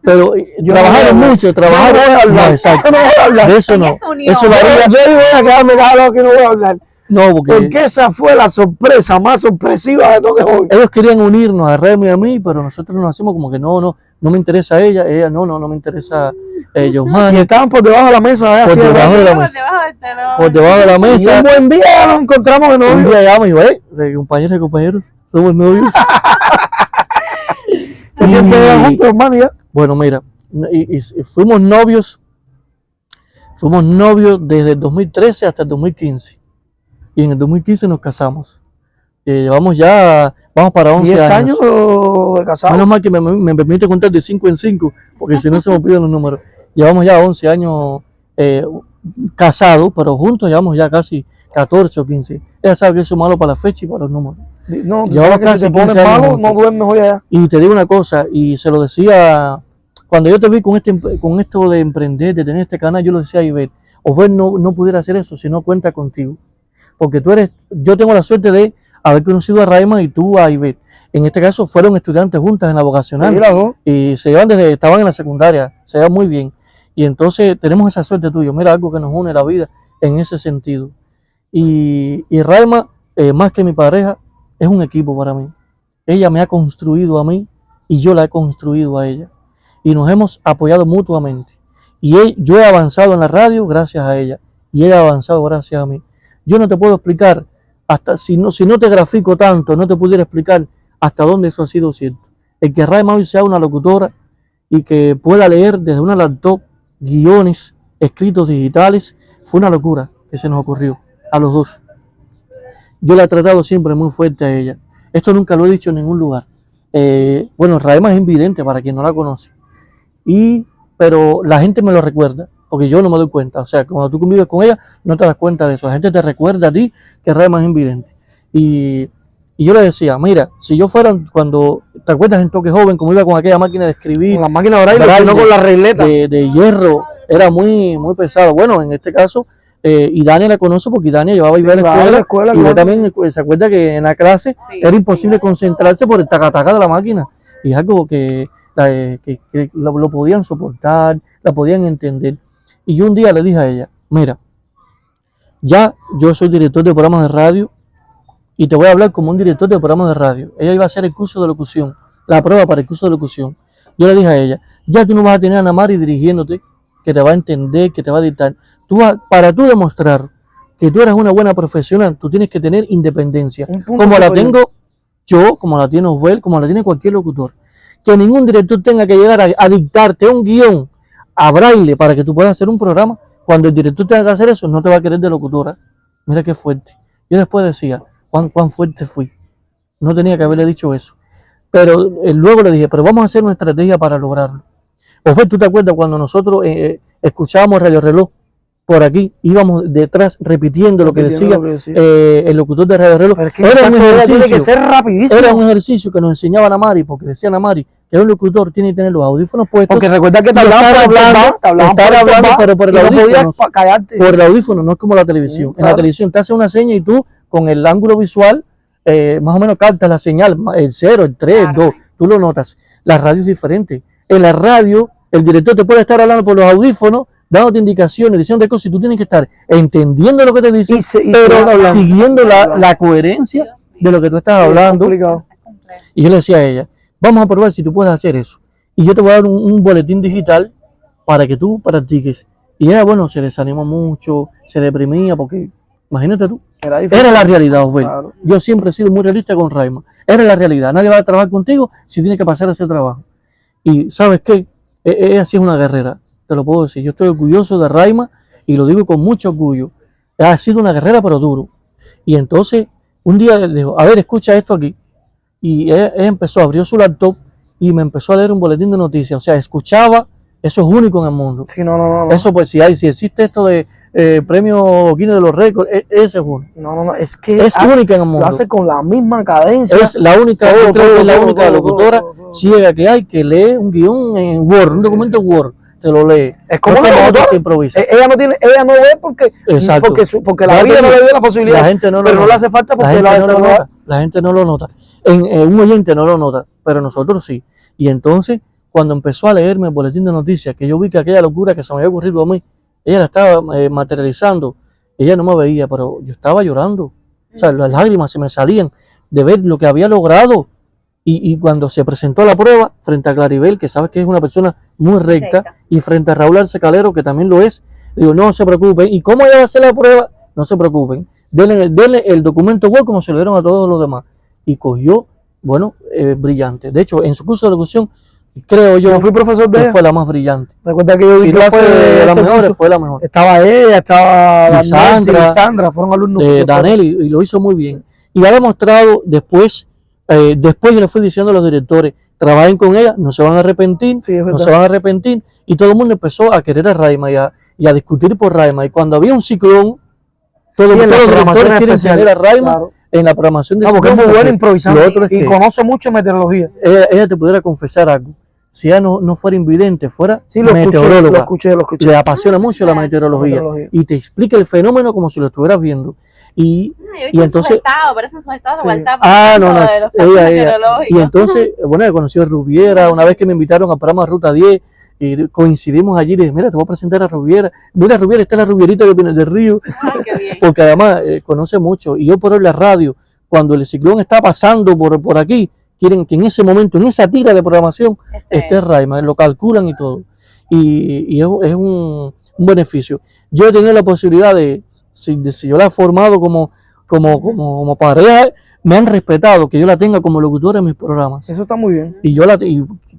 Pero trabajaron mucho, trabajaron. No, exacto. No voy a hablar. De eso En no. esa unión. Eso lo haría. Yo voy a quedarme callado que no voy a hablar. No, porque Porque esa fue la sorpresa más sorpresiva de Toque Joven. ellos querían unirnos a Remy y a mí, pero nosotros nos hacemos como que no me interesa ella no me interesa Y Josmani. estaban por debajo de la mesa. Por así, debajo de la Por mesa. debajo del telón. Por debajo de la y mesa. un buen día nos encontramos de Un novio. día llama y dijo, compañeras y compañeros, somos novios. ¿Qué tiempo llevan juntos, hermano? Ya. Bueno, mira, y fuimos novios desde el 2013 hasta el 2015. Y en el 2015 nos casamos. Vamos para 11 10 años. años de casado. Menos mal que me permite contar de 5 en 5, porque si no se me olvidan los números. Llevamos ya 11 años casados, pero juntos llevamos ya casi 14 o 15. Ella sabe que eso es malo para la fecha y para los números. No, tú Llevamos sabes que si casi te pones 15 años malo, juntos. no duermes hoy allá. Y te digo una cosa, y se lo decía, cuando yo te vi con esto de emprender, de tener este canal, yo lo decía a Ivette, Osbert no pudiera hacer eso si no cuenta contigo. Porque yo tengo la suerte de haber conocido a Raima y tú a Ivette. En este caso fueron estudiantes juntas en la vocacional. Sí, las dos. Y estaban en la secundaria, se llevan muy bien. Y entonces tenemos esa suerte tuya. Mira, algo que nos une la vida en ese sentido. Y Raima, más que mi pareja, es un equipo para mí. Ella me ha construido a mí y yo la he construido a ella. Y nos hemos apoyado mutuamente. Yo he avanzado en la radio gracias a ella. Y ella ha avanzado gracias a mí. Yo no te puedo explicar, hasta si no te grafico tanto, no te pudiera explicar hasta dónde eso ha sido cierto. El que Raima hoy sea una locutora y que pueda leer desde una laptop guiones escritos digitales, fue una locura que se nos ocurrió a los dos. Yo la he tratado siempre muy fuerte a ella. Esto nunca lo he dicho en ningún lugar. Bueno, Raima es invidente para quien no la conoce. Pero la gente me lo recuerda, porque yo no me doy cuenta. O sea, cuando tú convives con ella, no te das cuenta de eso. La gente te recuerda a ti que Raima es invidente. Y yo le decía, mira, si yo fuera, cuando te acuerdas en Toque Joven, como iba con aquella máquina de escribir, Con la máquina de braille, no con la regleta. de hierro, era muy, muy pesado. Bueno, en este caso, y Dania la conoce porque Dania llevaba a ir a la escuela, y ella también se acuerda que en la clase era imposible concentrarse por el tacataca de la máquina. Y es algo que lo podían soportar, la podían entender. Y yo un día le dije a ella, mira, ya yo soy director de programas de radio y te voy a hablar como un director de programas de radio. Ella iba a hacer el curso de locución, la prueba para el curso de locución. Yo le dije a ella, ya tú no vas a tener a Ana Mari dirigiéndote, que te va a entender, que te va a dictar. Para tú demostrar que tú eres una buena profesional, tú tienes que tener independencia, como la tengo yo, como la tiene Osbert, como la tiene cualquier locutor. Que ningún director tenga que llegar a dictarte un guión a braille para que tú puedas hacer un programa. Cuando el director tenga que hacer eso, no te va a querer de locutora. Mira qué fuerte. Yo después decía, cuán fuerte fui. No tenía que haberle dicho eso. Pero luego le dije, pero vamos a hacer una estrategia para lograrlo. Osbert, ¿tú te acuerdas cuando nosotros escuchábamos Radio Reloj por aquí? Íbamos detrás repitiendo lo que decía el locutor de Radio Reloj. Pero es que era un ejercicio. Tiene que ser rapidísimo. Era un ejercicio que nos enseñaba Ana Mari, porque decía Ana Mari, que un locutor tiene que tener los audífonos puestos. Porque recuerda que te y hablaban estar por el hablando, top, te hablaban estar por el hablando, top, pero por el y no podías audífono. callarte. Por el audífono, no es como la televisión. En Claro. la televisión te hace una seña y tú, con el ángulo visual, más o menos captas la señal, el 0, el 3, el 2, tú lo notas. La radio es diferente. En la radio, el director te puede estar hablando por los audífonos, dándote indicaciones, diciendo cosas, y tú tienes que estar entendiendo lo que te dice, pero siguiendo la coherencia de lo que tú estás hablando. Y yo le decía a ella, vamos a probar si tú puedes hacer eso. Y yo te voy a dar un boletín digital para que tú practiques. Y ella, bueno, se desanimó mucho, se deprimía, porque imagínate tú, era la realidad, Osbel. Claro. Yo siempre he sido muy realista con Raima. Era la realidad. Nadie va a trabajar contigo si tiene que pasar ese trabajo. Y ¿sabes qué? Ella sí es una guerrera, te lo puedo decir. Yo estoy orgulloso de Raima y lo digo con mucho orgullo. Ha sido una guerrera, pero duro. Y entonces, un día le dijo, a ver, escucha esto aquí. Y ella empezó, abrió su laptop y me empezó a leer un boletín de noticias. O sea, escuchaba, eso es único en el mundo. Sí, no. Eso, pues, si existe esto de premio Guinness de los récords, ese es uno. No, es que Es única en el lo mundo. hace con la misma cadencia. Es la única, yo creo que es la única locutora ciega que hay que lee un guión en Word, un documento en Word, te lo lee. Es como No una otro locutora. que improvisa. Ella no ve porque Exacto. porque la Ya vida te no digo, le dio la posibilidad. la gente no lo pero no nota. le hace falta La porque gente la no lo nota. nota. La gente no lo nota. Un oyente no lo nota, pero nosotros sí. Y entonces, cuando empezó a leerme el boletín de noticias, que yo vi que aquella locura que se me había ocurrido a mí, ella la estaba materializando. Ella no me veía, pero yo estaba llorando. O sea, las lágrimas se me salían de ver lo que había logrado. Y cuando se presentó a la prueba, frente a Claribel, que sabes que es una persona muy recta, y frente a Raúl Arce Calero, que también lo es, digo, no se preocupen. ¿Y cómo ella va a hacer la prueba? No se preocupen. Denle el documento web como se lo dieron a todos los demás. Y cogió, bueno, brillante. De hecho, en su curso de locución, creo yo fui profesor de que ella. fue la más brillante. Recuerda que yo di Si no clase fue de las ese mejores, curso. fue la mejor. Estaba ella, estaba Sandra, fueron alumnos. Danel, y lo hizo muy bien. Y ha demostrado después yo le fui diciendo a los directores, trabajen con ella, no se van a arrepentir, Sí, es no verdad. se van a arrepentir. Y todo el mundo empezó a querer a Raima y a discutir por Raima. Y cuando había un ciclón, todos Sí, en los las directores programaciones quieren especiales, tener a Raima claro. en la programación de No, porque es ciclón. muy buena improvisando Lo otro es y que conoce mucho meteorología. ella te pudiera confesar algo. Si ella no fuera invidente, fuera Sí, lo meteoróloga. escuché. Le apasiona mucho la meteorología y te explica el fenómeno como si lo estuvieras viendo. Y entonces, aparece en su estado de Sí. WhatsApp. no, de los casos ella. Y meteorológicos. entonces, bueno, he conocido a Rubiera, una vez que me invitaron al programa Ruta 10, y coincidimos allí, y dije, mira, te voy a presentar a Rubiera. Mira, Rubiera, esta es la Rubierita que viene del río, Ay, qué bien. porque además conoce mucho. Y yo por la radio, cuando el ciclón está pasando por aquí, quieren que en ese momento, en esa tira de programación, esté Raima, lo calculan y todo. Y es un beneficio. Yo he tenido la posibilidad si yo la he formado como pareja, me han respetado que yo la tenga como locutora en mis programas. Eso está muy bien. Y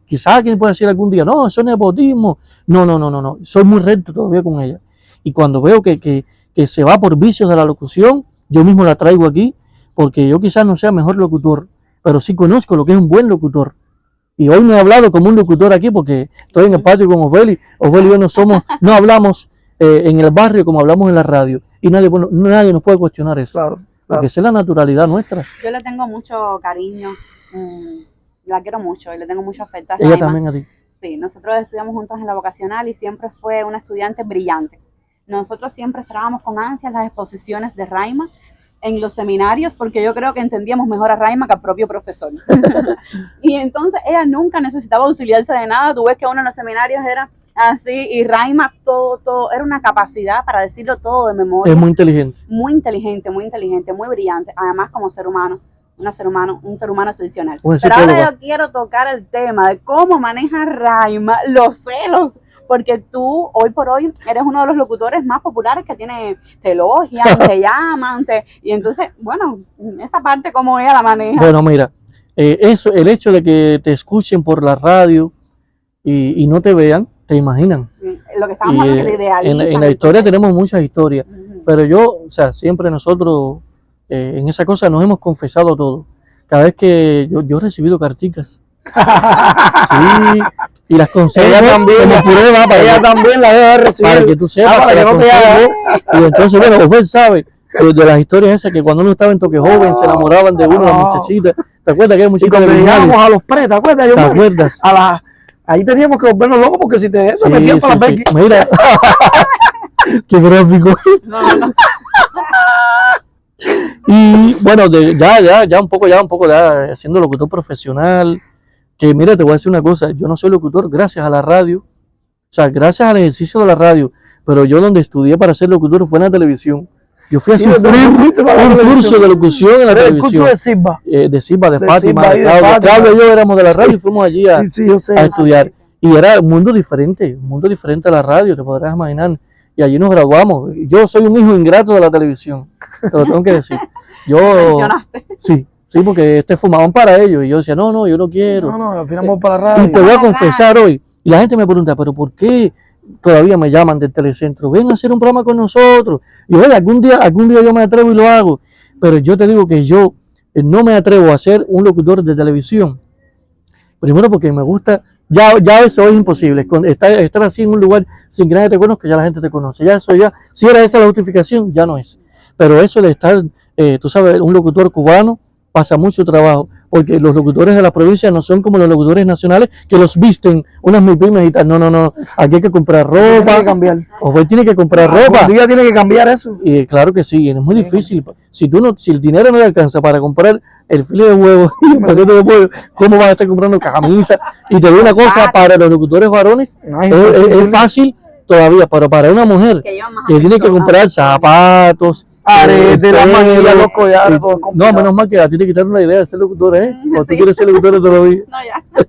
quizás alguien puede decir algún día, no, eso es nepotismo. No. Soy muy recto todavía con ella. Y cuando veo que se va por vicios de la locución, yo mismo la traigo aquí, porque yo quizás no sea mejor locutor, pero sí conozco lo que es un buen locutor. Y hoy no he hablado como un locutor aquí porque estoy en el patio con Osbel y yo no hablamos en el barrio como hablamos en la radio. Y nadie nos puede cuestionar eso. Claro. Porque esa es la naturalidad nuestra. Yo le tengo mucho cariño, la quiero mucho y le tengo mucho afecto a Ella Raima. también a ti. Sí, nosotros estudiamos juntos en la vocacional y siempre fue una estudiante brillante. Nosotros siempre esperábamos con ansias las exposiciones de Raima en los seminarios porque yo creo que entendíamos mejor a Raima que al propio profesor. Y entonces ella nunca necesitaba auxiliarse de nada. Tú ves que uno en los seminarios era así y Raima todo, era una capacidad para decirlo todo de memoria. Es muy inteligente. Muy inteligente, muy brillante. Además como ser humano. Un ser humano excepcional. Una Pero ahora psicóloga. yo quiero tocar el tema de cómo maneja Raima los celos, porque tú hoy por hoy eres uno de los locutores más populares que tiene, te elogian, te llaman, y entonces, bueno, esa parte cómo ella la maneja. Bueno, mira, el hecho de que te escuchen por la radio y no te vean, te imaginan. Lo que estábamos hablando que te idealizan. En la historia tenemos muchas historias, Ujú. pero yo, o sea, siempre nosotros en esa cosa nos hemos confesado todo. Cada vez que yo he recibido carticas, sí, y las conservo Ella también, como prueba ella también la debe recibir. para que tú sepas para que las no te conservo. Y entonces, bueno, usted sabe, de las historias esas que cuando uno estaba en Toque Joven se enamoraban de uno, las muchachitas. ¿Te acuerdas que hay Y muchachitas cuando de llegábamos Vinales? a los pre, ¿te acuerdas? ¿Te acuerdas? Ahí teníamos que volvernos locos porque si te Sí, metían para sí, la sí. Becky. Mira, qué gráfico. No. Y bueno, ya un poco, siendo locutor profesional, que mira, te voy a decir una cosa, yo no soy locutor gracias a la radio, o sea, gracias al ejercicio de la radio, pero yo donde estudié para ser locutor fue en la televisión. Yo fui a Sí, sufrir fuiste para la un televisión. curso de locución en la Era el televisión. curso de Silva. De Silva, de De Fátima, Silva y de de Claudia. Fátima. Claudia y yo éramos de la radio y fuimos allí a, Sí, yo sé. a estudiar. Y era un mundo diferente a la radio, te podrás imaginar. Y allí nos graduamos. Yo soy un hijo ingrato de la televisión, te lo tengo que decir. Yo, Mencionaste. sí, porque fumaban para ellos. Y yo decía, no, yo no quiero. No, al final vamos para la radio. Y te voy a confesar hoy, y la gente me pregunta, pero ¿por qué todavía me llaman del Telecentro? Ven a hacer un programa con nosotros. Y oye, algún día yo me atrevo y lo hago. Pero yo te digo que yo no me atrevo a ser un locutor de televisión. Primero porque me gusta, ya eso es imposible. Estar así en un lugar sin que nadie te conozca, ya la gente te conoce. Si era esa la justificación, ya no es. Pero eso de estar, tú sabes, un locutor cubano pasa mucho trabajo, porque los locutores de la provincia no son como los locutores nacionales que los visten unas muy pymes y tal. No, aquí hay que comprar Tiene ropa. que cambiar. O tiene que comprar ropa. Un día tiene que cambiar eso. Y claro que sí, es muy difícil. Si el dinero no le alcanza para comprar el filete de huevo y el paquete de pollo, ¿cómo vas a estar comprando camisa? Y te digo una cosa, para los locutores varones Ay, es fácil todavía, pero para una mujer Que llevan más que tiene que atención, ¿no? comprar zapatos, Arete, la manilla, los collares, todo no, complicado. menos mal que a ti te quitaron la idea de ser locutor, ¿eh? Cuando tú quieres ser locutor todavía. No, ya.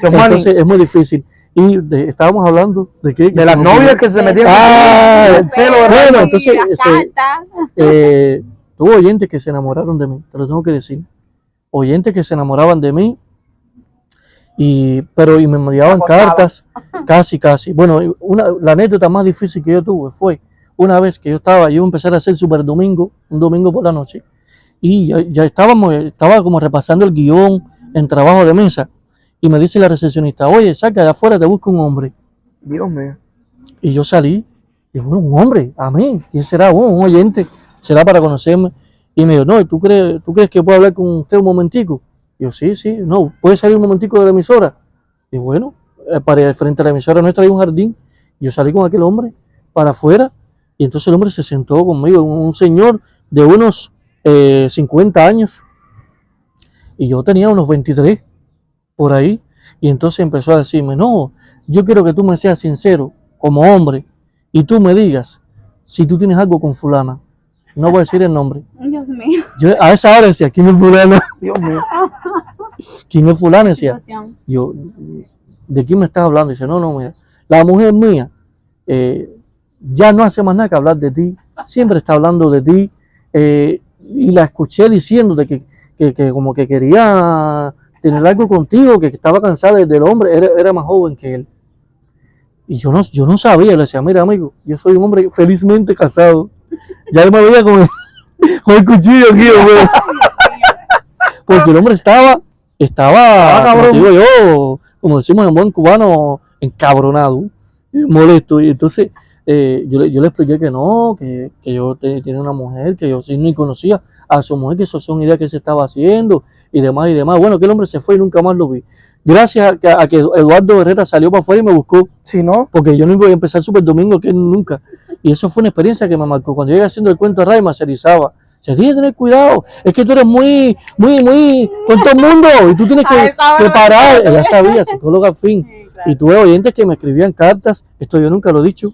Entonces es muy difícil. Y estábamos hablando de qué. De las novias que se metían El celo. bueno, Y entonces las cartas. tuve oyentes que se enamoraron de mí, te lo tengo que decir. Oyentes que se enamoraban de mí, y me enviaban cartas, casi. Bueno, la anécdota más difícil que yo tuve fue una vez que yo iba a empezar a hacer Super Domingo, un domingo por la noche, y estaba como repasando el guión en trabajo de mesa, y me dice la recepcionista, oye, saca de afuera, te busco un hombre. Dios mío. Y yo salí, y bueno, un hombre, a mí, ¿quién será? Un oyente, será para conocerme. Y me dijo, no, ¿tú crees que puedo hablar con usted un momentico? Y yo, sí, no, ¿puede salir un momentico de la emisora? Y bueno, frente a la emisora nuestra hay un jardín, y yo salí con aquel hombre para afuera, y entonces el hombre se sentó conmigo, un señor de unos 50 años, y yo tenía unos 23 por ahí, y entonces empezó a decirme, no, yo quiero que tú me seas sincero como hombre, y tú me digas si tú tienes algo con fulana. No voy a decir el nombre. Dios mío. Yo a esa hora decía, ¿quién es fulana? Dios mío. ¿Quién es fulana? Decía, Situación. yo, ¿de quién me estás hablando? Dice, no, mira, la mujer mía ya no hace más nada que hablar de ti, siempre está hablando de ti, y la escuché diciéndote que como que quería tener algo contigo, que estaba cansada del hombre, era más joven que él. Y yo no sabía, le decía, mira amigo, yo soy un hombre felizmente casado, ya me veía con el cuchillo aquí, hombre. Porque el hombre estaba como digo yo, como decimos en buen cubano, encabronado, molesto. Y entonces yo le expliqué que no, que yo tenía una mujer, que yo sí no conocía a su mujer, que eso son ideas que se estaba haciendo y demás. Bueno, que el hombre se fue y nunca más lo vi. Gracias a que Eduardo Herrera salió para afuera y me buscó, Si no, porque yo no iba a empezar Super Domingo que nunca. Y eso fue una experiencia que me marcó. Cuando llegué haciendo el cuento de Raima, se erizaba. Se tiene que tener cuidado. Es que tú eres muy con todo el mundo. Y tú tienes que parar. Ella sabía, psicóloga al fin. Sí, claro. Y tuve oyentes que me escribían cartas. Esto yo nunca lo he dicho.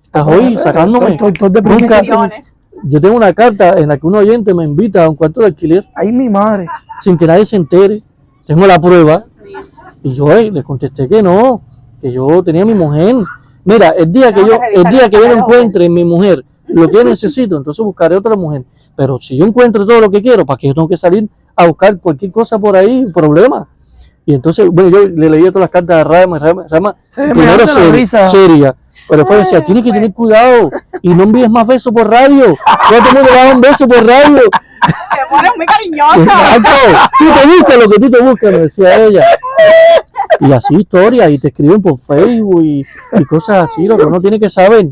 Estás hoy sacándome. Estoy de Nunca. primicia. Yo tengo una carta en la que un oyente me invita a un cuarto de alquiler Ay, mi madre. sin que nadie se entere. Tengo la prueba. Dios mío. Y yo le contesté que no, que yo tenía a mi mujer. Mira, el día que Tengo yo que revisar no el encuentre en mi mujer lo que yo necesito, entonces buscaré otra mujer. Pero si yo encuentro todo lo que quiero, ¿para qué yo tengo que salir a buscar cualquier cosa por ahí? Problema. Y entonces, bueno, yo le leía todas las cartas de Rama Se me primero hace la risa. seria. Pero después decía, tienes que tener cuidado y no envíes más besos por radio. Yo tengo que dar un beso por radio. Te pones muy cariñoso. Exacto. Tú te buscas lo que tú te buscas, me decía ella. Y así historias, y te escriben por Facebook y cosas así, lo que uno tiene que saber,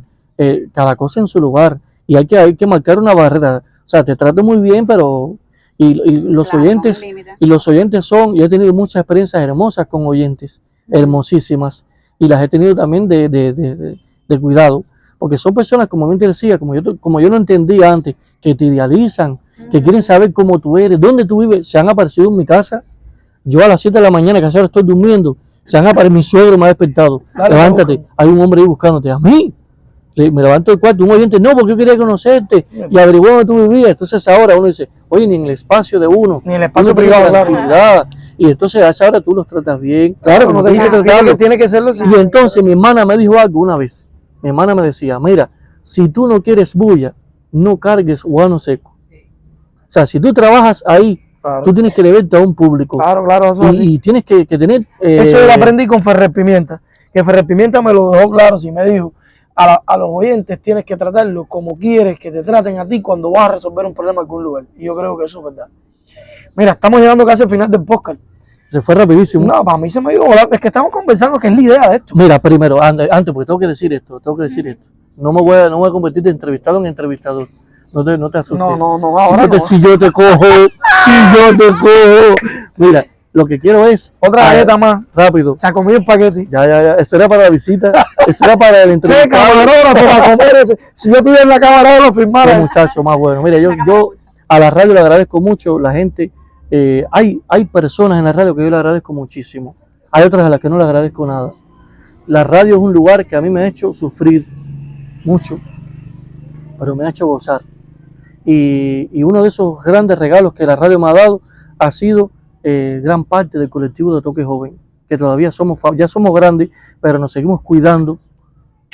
cada cosa en su lugar. y hay que marcar una barrera. O sea, te trato muy bien, pero y los Claro, con un oyentes límite. y los oyentes son, yo he tenido muchas experiencias hermosas con oyentes, hermosísimas, y las he tenido también de cuidado, porque son personas, como bien te decía, como yo no entendía antes, que te idealizan, que quieren saber cómo tú eres, dónde tú vives. Se han aparecido en mi casa, yo a las 7 de la mañana, que ahora estoy durmiendo, se han aparecido, mi suegro me ha despertado, Dale, levántate, busca. hay un hombre ahí buscándote, a mí. Me levanto del cuarto, un oyente, no, porque yo quería conocerte y averiguar dónde tú vivías. Entonces ahora uno dice, oye, ni en el espacio de uno, Ni en el espacio uno tiene privado, claro. tranquilidad. Y entonces a esa hora tú los tratas bien. Claro, no no tienes que tratarlo. tiene que serlo así. Y entonces mi hermana me dijo algo una vez. Mi hermana me decía, mira, si tú no quieres bulla, no cargues guano seco. O sea, si tú trabajas ahí, Claro. tú tienes que deberte a un público. Claro, eso es así. Y tienes que tener... Eso yo lo aprendí con Ferrer Pimienta, que Ferrer Pimienta me lo dejó claro, si me dijo, a los oyentes tienes que tratarlo como quieres que te traten a ti cuando vas a resolver un problema en algún lugar. Y yo creo que eso es verdad. Mira, estamos llegando casi al final del podcast. Se fue rapidísimo. No, para mí se me dio volando. Es que estamos conversando que es la idea de esto. Mira, primero, antes, porque tengo que decir esto. No me voy a convertir de entrevistado en entrevistador. No te asustes. No, ahora no. Si yo te cojo. Mira, lo que quiero es... Otra galleta más. Rápido. Se ha comido el paquete. Ya. Eso era para la visita. Eso era para el ¿Qué entrevistado. camarógrafo para comer ese? Si yo tuviera en la cámara lo Qué filmara. muchacho más bueno. Mira, yo a la radio le agradezco mucho. La gente... hay personas en la radio que yo le agradezco muchísimo. Hay otras a las que no le agradezco nada. La radio es un lugar que a mí me ha hecho sufrir mucho, pero me ha hecho gozar. Y uno de esos grandes regalos que la radio me ha dado ha sido gran parte del colectivo de Toque Joven, que todavía ya somos grandes, pero nos seguimos cuidando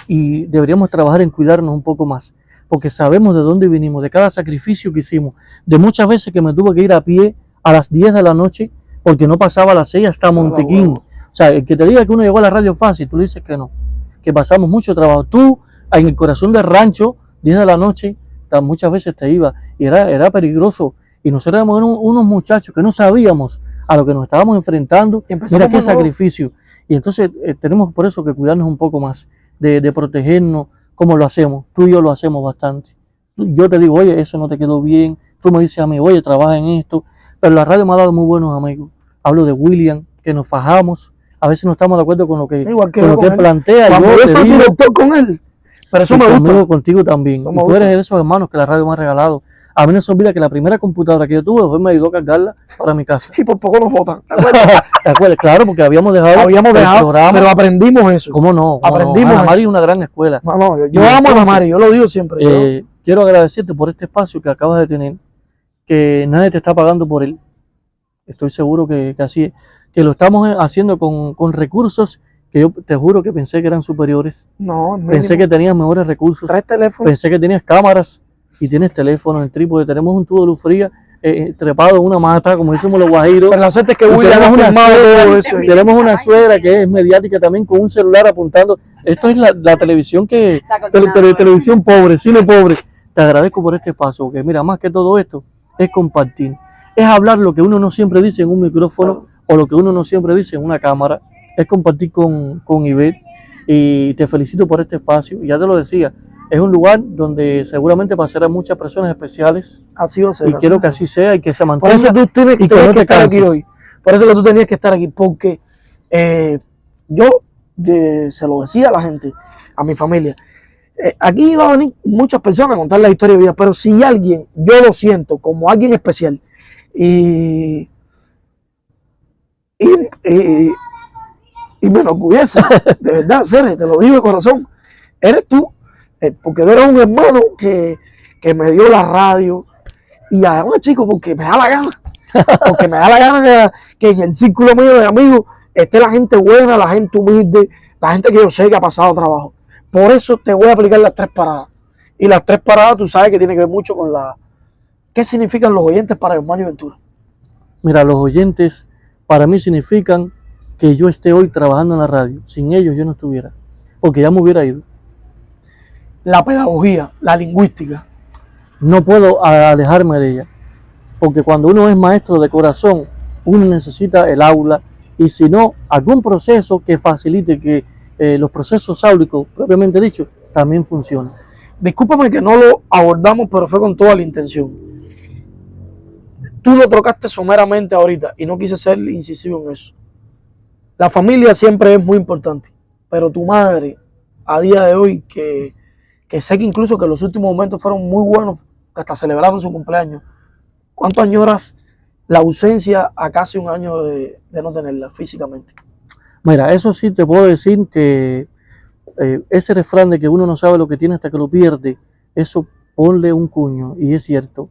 y deberíamos trabajar en cuidarnos un poco más, porque sabemos de dónde vinimos, de cada sacrificio que hicimos, de muchas veces que me tuve que ir a pie a las 10 de la noche porque no pasaba a las 6 hasta Montequín. O sea, el que te diga que uno llegó a la radio fácil, tú le dices que no, que pasamos mucho trabajo. Tú, en el corazón del rancho, 10 de la noche, muchas veces te iba y era peligroso. Y nosotros éramos unos muchachos que no sabíamos a lo que nos estábamos enfrentando. Mira qué sacrificio. Y entonces tenemos por eso que cuidarnos un poco más, de protegernos, como lo hacemos. Tú y yo lo hacemos bastante. Yo te digo, oye, eso no te quedó bien. Tú me dices a mí, oye, trabaja en esto. Pero la radio me ha dado muy buenos amigos. Hablo de William, que nos fajamos. A veces no estamos de acuerdo con lo que él plantea. Cuando yo soy director con él, pero eso me gusta. Contigo también. Y tú eres de esos hermanos que la radio me ha regalado. A mí no se olvida que la primera computadora que yo tuve fue me ayudó a cargarla para mi casa. Y por poco nos votan. ¿Te acuerdas? Claro, porque habíamos dejado el programa. Pero aprendimos eso. ¿Cómo no? Aprendimos. Ana María es una gran escuela. Yo amo a Ana María, yo lo digo siempre. Quiero agradecerte por este espacio que acabas de tener, que nadie te está pagando por él. Estoy seguro que así es, que lo estamos haciendo con recursos que yo te juro que pensé que eran superiores. No, pensé que tenías mejores recursos. 3 teléfonos. Pensé que tenías cámaras y tienes teléfonos en trípode. Tenemos un tubo de luz fría trepado en una mata, como decimos los guajiros. Pero la suerte es que tenemos una suegra que es mediática también con un celular apuntando. Esto es la televisión televisión pobre, cine pobre. Te agradezco por este espacio, porque mira, más que todo esto es compartir. Es hablar lo que uno no siempre dice en un micrófono o lo que uno no siempre dice en una cámara. Es compartir con Ivette y te felicito por este espacio. Ya te lo decía, es un lugar donde seguramente pasarán muchas personas especiales. Así va a ser. Y quiero que así sea y que se mantenga. Por eso tú tienes que estar aquí hoy. Por eso que tú tenías que estar aquí, porque yo se lo decía a la gente, a mi familia. Aquí van a venir muchas personas a contar la historia de vida, pero si alguien, yo lo siento como alguien especial y me enorgullece, de verdad, Sergio, te lo digo de corazón, eres tú, porque tú eres un hermano que me dio la radio y además, chicos, porque me da la gana, que en el círculo mío de amigos esté la gente buena, la gente humilde, la gente que yo sé que ha pasado trabajo. Por eso te voy a aplicar las 3 paradas. Y las 3 paradas tú sabes que tiene que ver mucho con ¿qué significan los oyentes para Mario Ventura? Mira, los oyentes para mí significan que yo esté hoy trabajando en la radio. Sin ellos yo no estuviera, porque ya me hubiera ido. La pedagogía, la lingüística. No puedo alejarme de ella, porque cuando uno es maestro de corazón, uno necesita el aula, y si no, algún proceso que facilite que los procesos áulicos, propiamente dicho, también funcionan. discúlpame que no lo abordamos, pero fue con toda la intención. Tú lo tocaste someramente ahorita y no quise ser incisivo en eso. La familia siempre es muy importante, pero tu madre, a día de hoy, que sé que incluso que los últimos momentos fueron muy buenos, que hasta celebraron su cumpleaños, ¿cuánto añoras la ausencia a casi un año de no tenerla físicamente? Mira, eso sí te puedo decir que ese refrán de que uno no sabe lo que tiene hasta que lo pierde, eso ponle un cuño, y es cierto.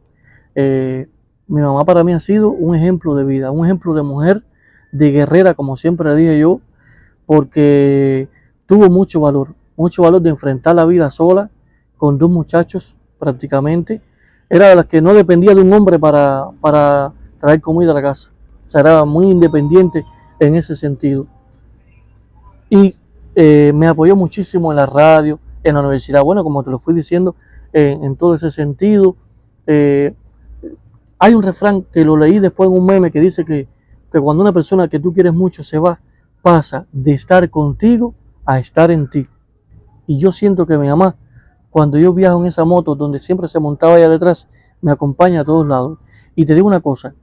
Mi mamá para mí ha sido un ejemplo de vida, un ejemplo de mujer, de guerrera, como siempre le dije yo, porque tuvo mucho valor de enfrentar la vida sola, con 2 muchachos prácticamente. Era de las que no dependía de un hombre para traer comida a la casa. O sea, era muy independiente en ese sentido. Y me apoyó muchísimo en la radio, en la universidad. Bueno, como te lo fui diciendo, en todo ese sentido. Hay un refrán que lo leí después en un meme que dice que cuando una persona que tú quieres mucho se va, pasa de estar contigo a estar en ti. Y yo siento que mi mamá, cuando yo viajo en esa moto donde siempre se montaba allá detrás, me acompaña a todos lados. Y te digo una cosa,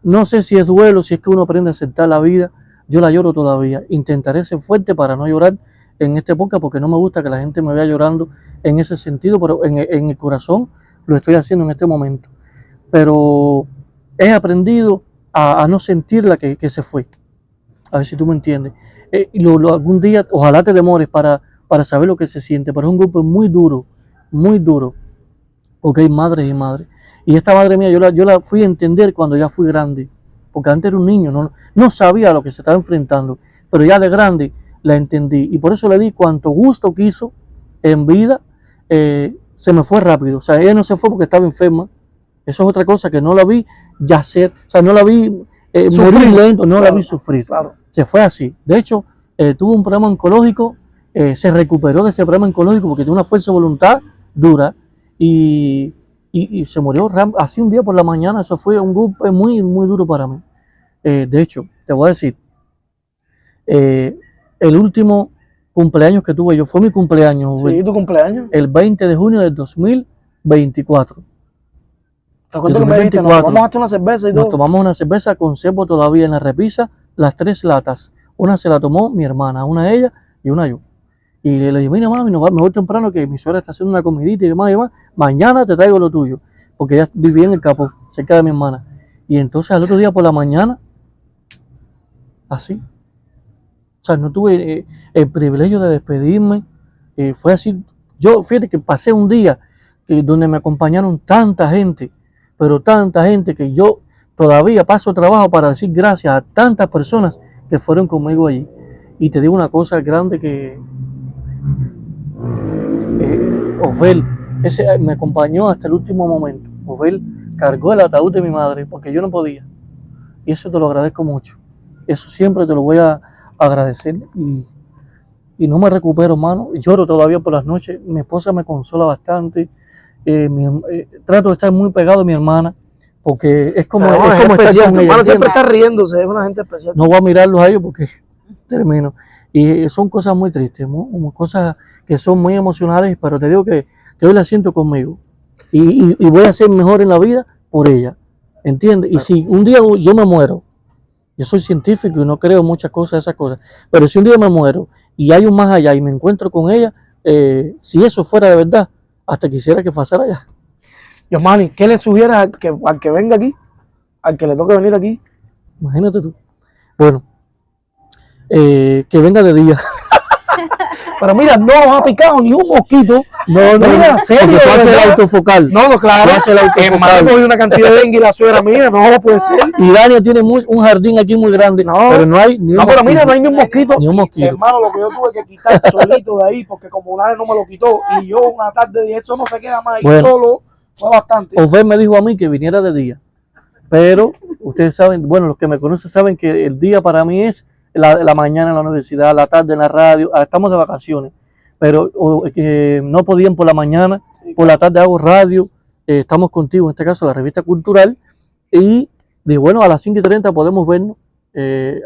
no sé si es duelo, si es que uno aprende a aceptar la vida, yo la lloro todavía. Intentaré ser fuerte para no llorar en esta época porque no me gusta que la gente me vea llorando en ese sentido, pero en el corazón lo estoy haciendo en este momento. Pero he aprendido a no sentirla que se fue. A ver si tú me entiendes. Algún día, ojalá te demores para saber lo que se siente, pero es un golpe muy duro, porque hay madres y madres. Y esta madre mía, yo la fui a entender cuando ya fui grande, porque antes era un niño, no sabía a lo que se estaba enfrentando, pero ya de grande la entendí. Y por eso le di cuanto gusto quiso en vida, se me fue rápido. O sea, ella no se fue porque estaba enferma. Eso es otra cosa que no la vi yacer, o sea, no la vi morir lento, no la vi sufrir. Claro. Se fue así. De hecho, tuvo un problema oncológico, se recuperó de ese problema oncológico porque tiene una fuerza de voluntad dura y se murió así un día por la mañana. Eso fue un golpe muy duro para mí. De hecho, te voy a decir, el último cumpleaños que tuve yo fue mi cumpleaños. Sí, tu cumpleaños. El 20 de junio del 2024. Recuerdo que me dijiste, nos tomamos hasta una cerveza y todo. Nos tomamos una cerveza, conservo todavía en la repisa las 3 latas. Una se la tomó mi hermana, una ella y una yo. Y le dije, mira mami, me voy temprano que mi suegra está haciendo una comidita y demás, mañana te traigo lo tuyo. Porque ella vivía en el Capó, cerca de mi hermana. Y entonces al otro día por la mañana, así. O sea, no tuve el privilegio de despedirme. Fue así. Yo, fíjate que pasé un día donde me acompañaron tanta gente, pero tanta gente que yo todavía paso trabajo para decir gracias a tantas personas que fueron conmigo allí. Y te digo una cosa grande que Osbel, ese me acompañó hasta el último momento. Osbel cargó el ataúd de mi madre porque yo no podía. Y eso te lo agradezco mucho. Eso siempre te lo voy a agradecer. Y no me recupero, hermano. Lloro todavía por las noches. Mi esposa me consola bastante. Trato de estar muy pegado a mi hermana porque es como especial. Tu hermana siempre está riéndose, es una gente especial. No voy a mirarlos a ellos porque termino. Y son cosas muy tristes, cosas que son muy emocionales, pero te digo que hoy la siento conmigo. Y voy a ser mejor en la vida por ella. ¿Entiendes? Y si un día yo me muero, yo soy científico y no creo muchas cosas, esas cosas, pero si un día me muero y hay un más allá y me encuentro con ella, si eso fuera de verdad, hasta quisiera que pasara allá. Yosmani, ¿qué le sugieres al que venga aquí? Al que le toque venir aquí. Imagínate tú. Bueno, que venga de día. Pero mira, no nos ha picado ni un mosquito. No, mira, serio. Porque tú haces el autofocal. No, claro. Tú haces el autofocal. Hermano, hay una cantidad de dengue y la suegra mía, no puede ser. Y Dania tiene un jardín aquí muy grande, pero no hay ni un mosquito. Pero mira, no hay ni un mosquito. Ni un mosquito. Hermano, lo que yo tuve que quitar solito de ahí, porque como nadie no me lo quitó, y yo una tarde, y eso no se queda más, y solo fue bastante. Osbel me dijo a mí que viniera de día, pero ustedes saben, bueno, los que me conocen saben que el día para mí es la mañana en la universidad, la tarde en la radio, estamos de vacaciones, pero no podían por la mañana, por la tarde hago radio, estamos contigo, en este caso la revista cultural, y digo, bueno, a las 5:30 podemos vernos,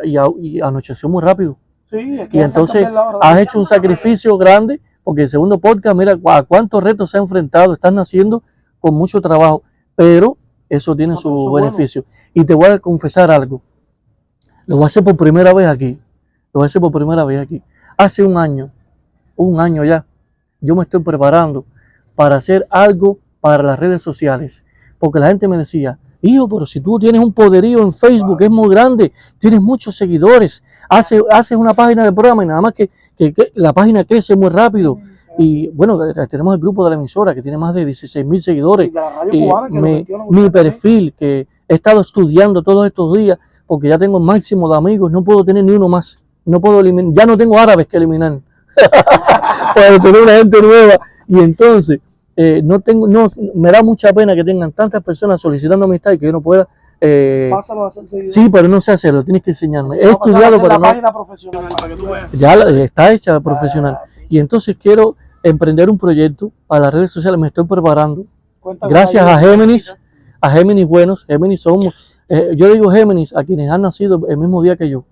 y anocheció muy rápido. Sí, y entonces has hecho un sacrificio grande, porque el segundo podcast, mira a cuántos retos se ha enfrentado, están naciendo con mucho trabajo, pero eso tiene su eso es beneficio. Y te voy a confesar algo, lo voy a hacer por primera vez aquí, Hace un año ya, yo me estoy preparando para hacer algo para las redes sociales, porque la gente me decía, hijo, pero si tú tienes un poderío en Facebook que es muy grande, tienes muchos seguidores, haces una página de programa y nada más que la página crece muy rápido. Y bueno, tenemos el grupo de la emisora que tiene más de 16,000 seguidores. Y de la radio cubana, que lo metieron Mi ustedes perfil, que he estado estudiando todos estos días, porque ya tengo el máximo de amigos, no puedo tener ni uno más. No puedo eliminar, ya no tengo árabes que eliminar. Para tener una gente nueva. Y entonces, me da mucha pena que tengan tantas personas solicitando amistad y que yo no pueda. Pásalo a hacer seguidor. Sí, pero no sé hacerlo, tienes que enseñarme. He Vamos a pasar a estudiado, hacer pero la no. página profesional para que tú veas. Ya está hecha profesional. Y entonces quiero emprender un proyecto para las redes sociales, me estoy preparando. Cuenta con Gracias la a ayuda. Géminis buenos, Géminis somos, yo digo Géminis a quienes han nacido el mismo día que yo.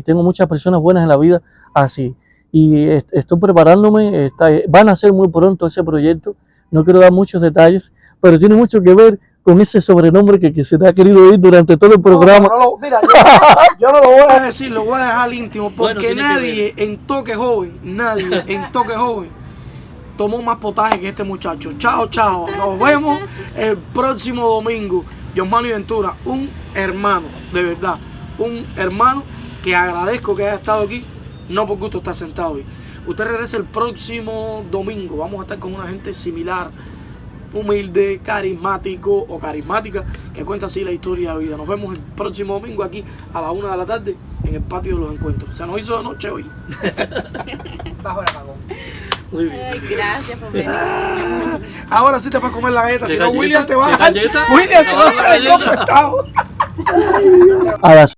Tengo muchas personas buenas en la vida así. Y estoy preparándome, van a ser muy pronto ese proyecto, no quiero dar muchos detalles, pero tiene mucho que ver con ese sobrenombre que se te ha querido oír durante todo el programa. Mira, yo no lo voy a decir, lo voy a dejar íntimo, porque Bueno, tiene que nadie en toque joven tomó más potaje que este muchacho. Chao, chao. Nos vemos el próximo domingo. Giovanni Ventura, un hermano, de verdad, un hermano que agradezco que haya estado aquí, no por gusto estar sentado hoy. Usted regresa el próximo domingo, vamos a estar con una gente similar, humilde, carismático o carismática, que cuenta así la historia de vida. Nos vemos el próximo domingo aquí a la 1 de la tarde en el patio de los encuentros. Se nos hizo de noche hoy. Bajo el apagón. Muy bien. Ay, gracias por venir. Ahora sí te vas a comer la galleta, si no galleta? William te va a ¿De dejar. galleta? William te va a No, dejar el galleta. compro estado. A las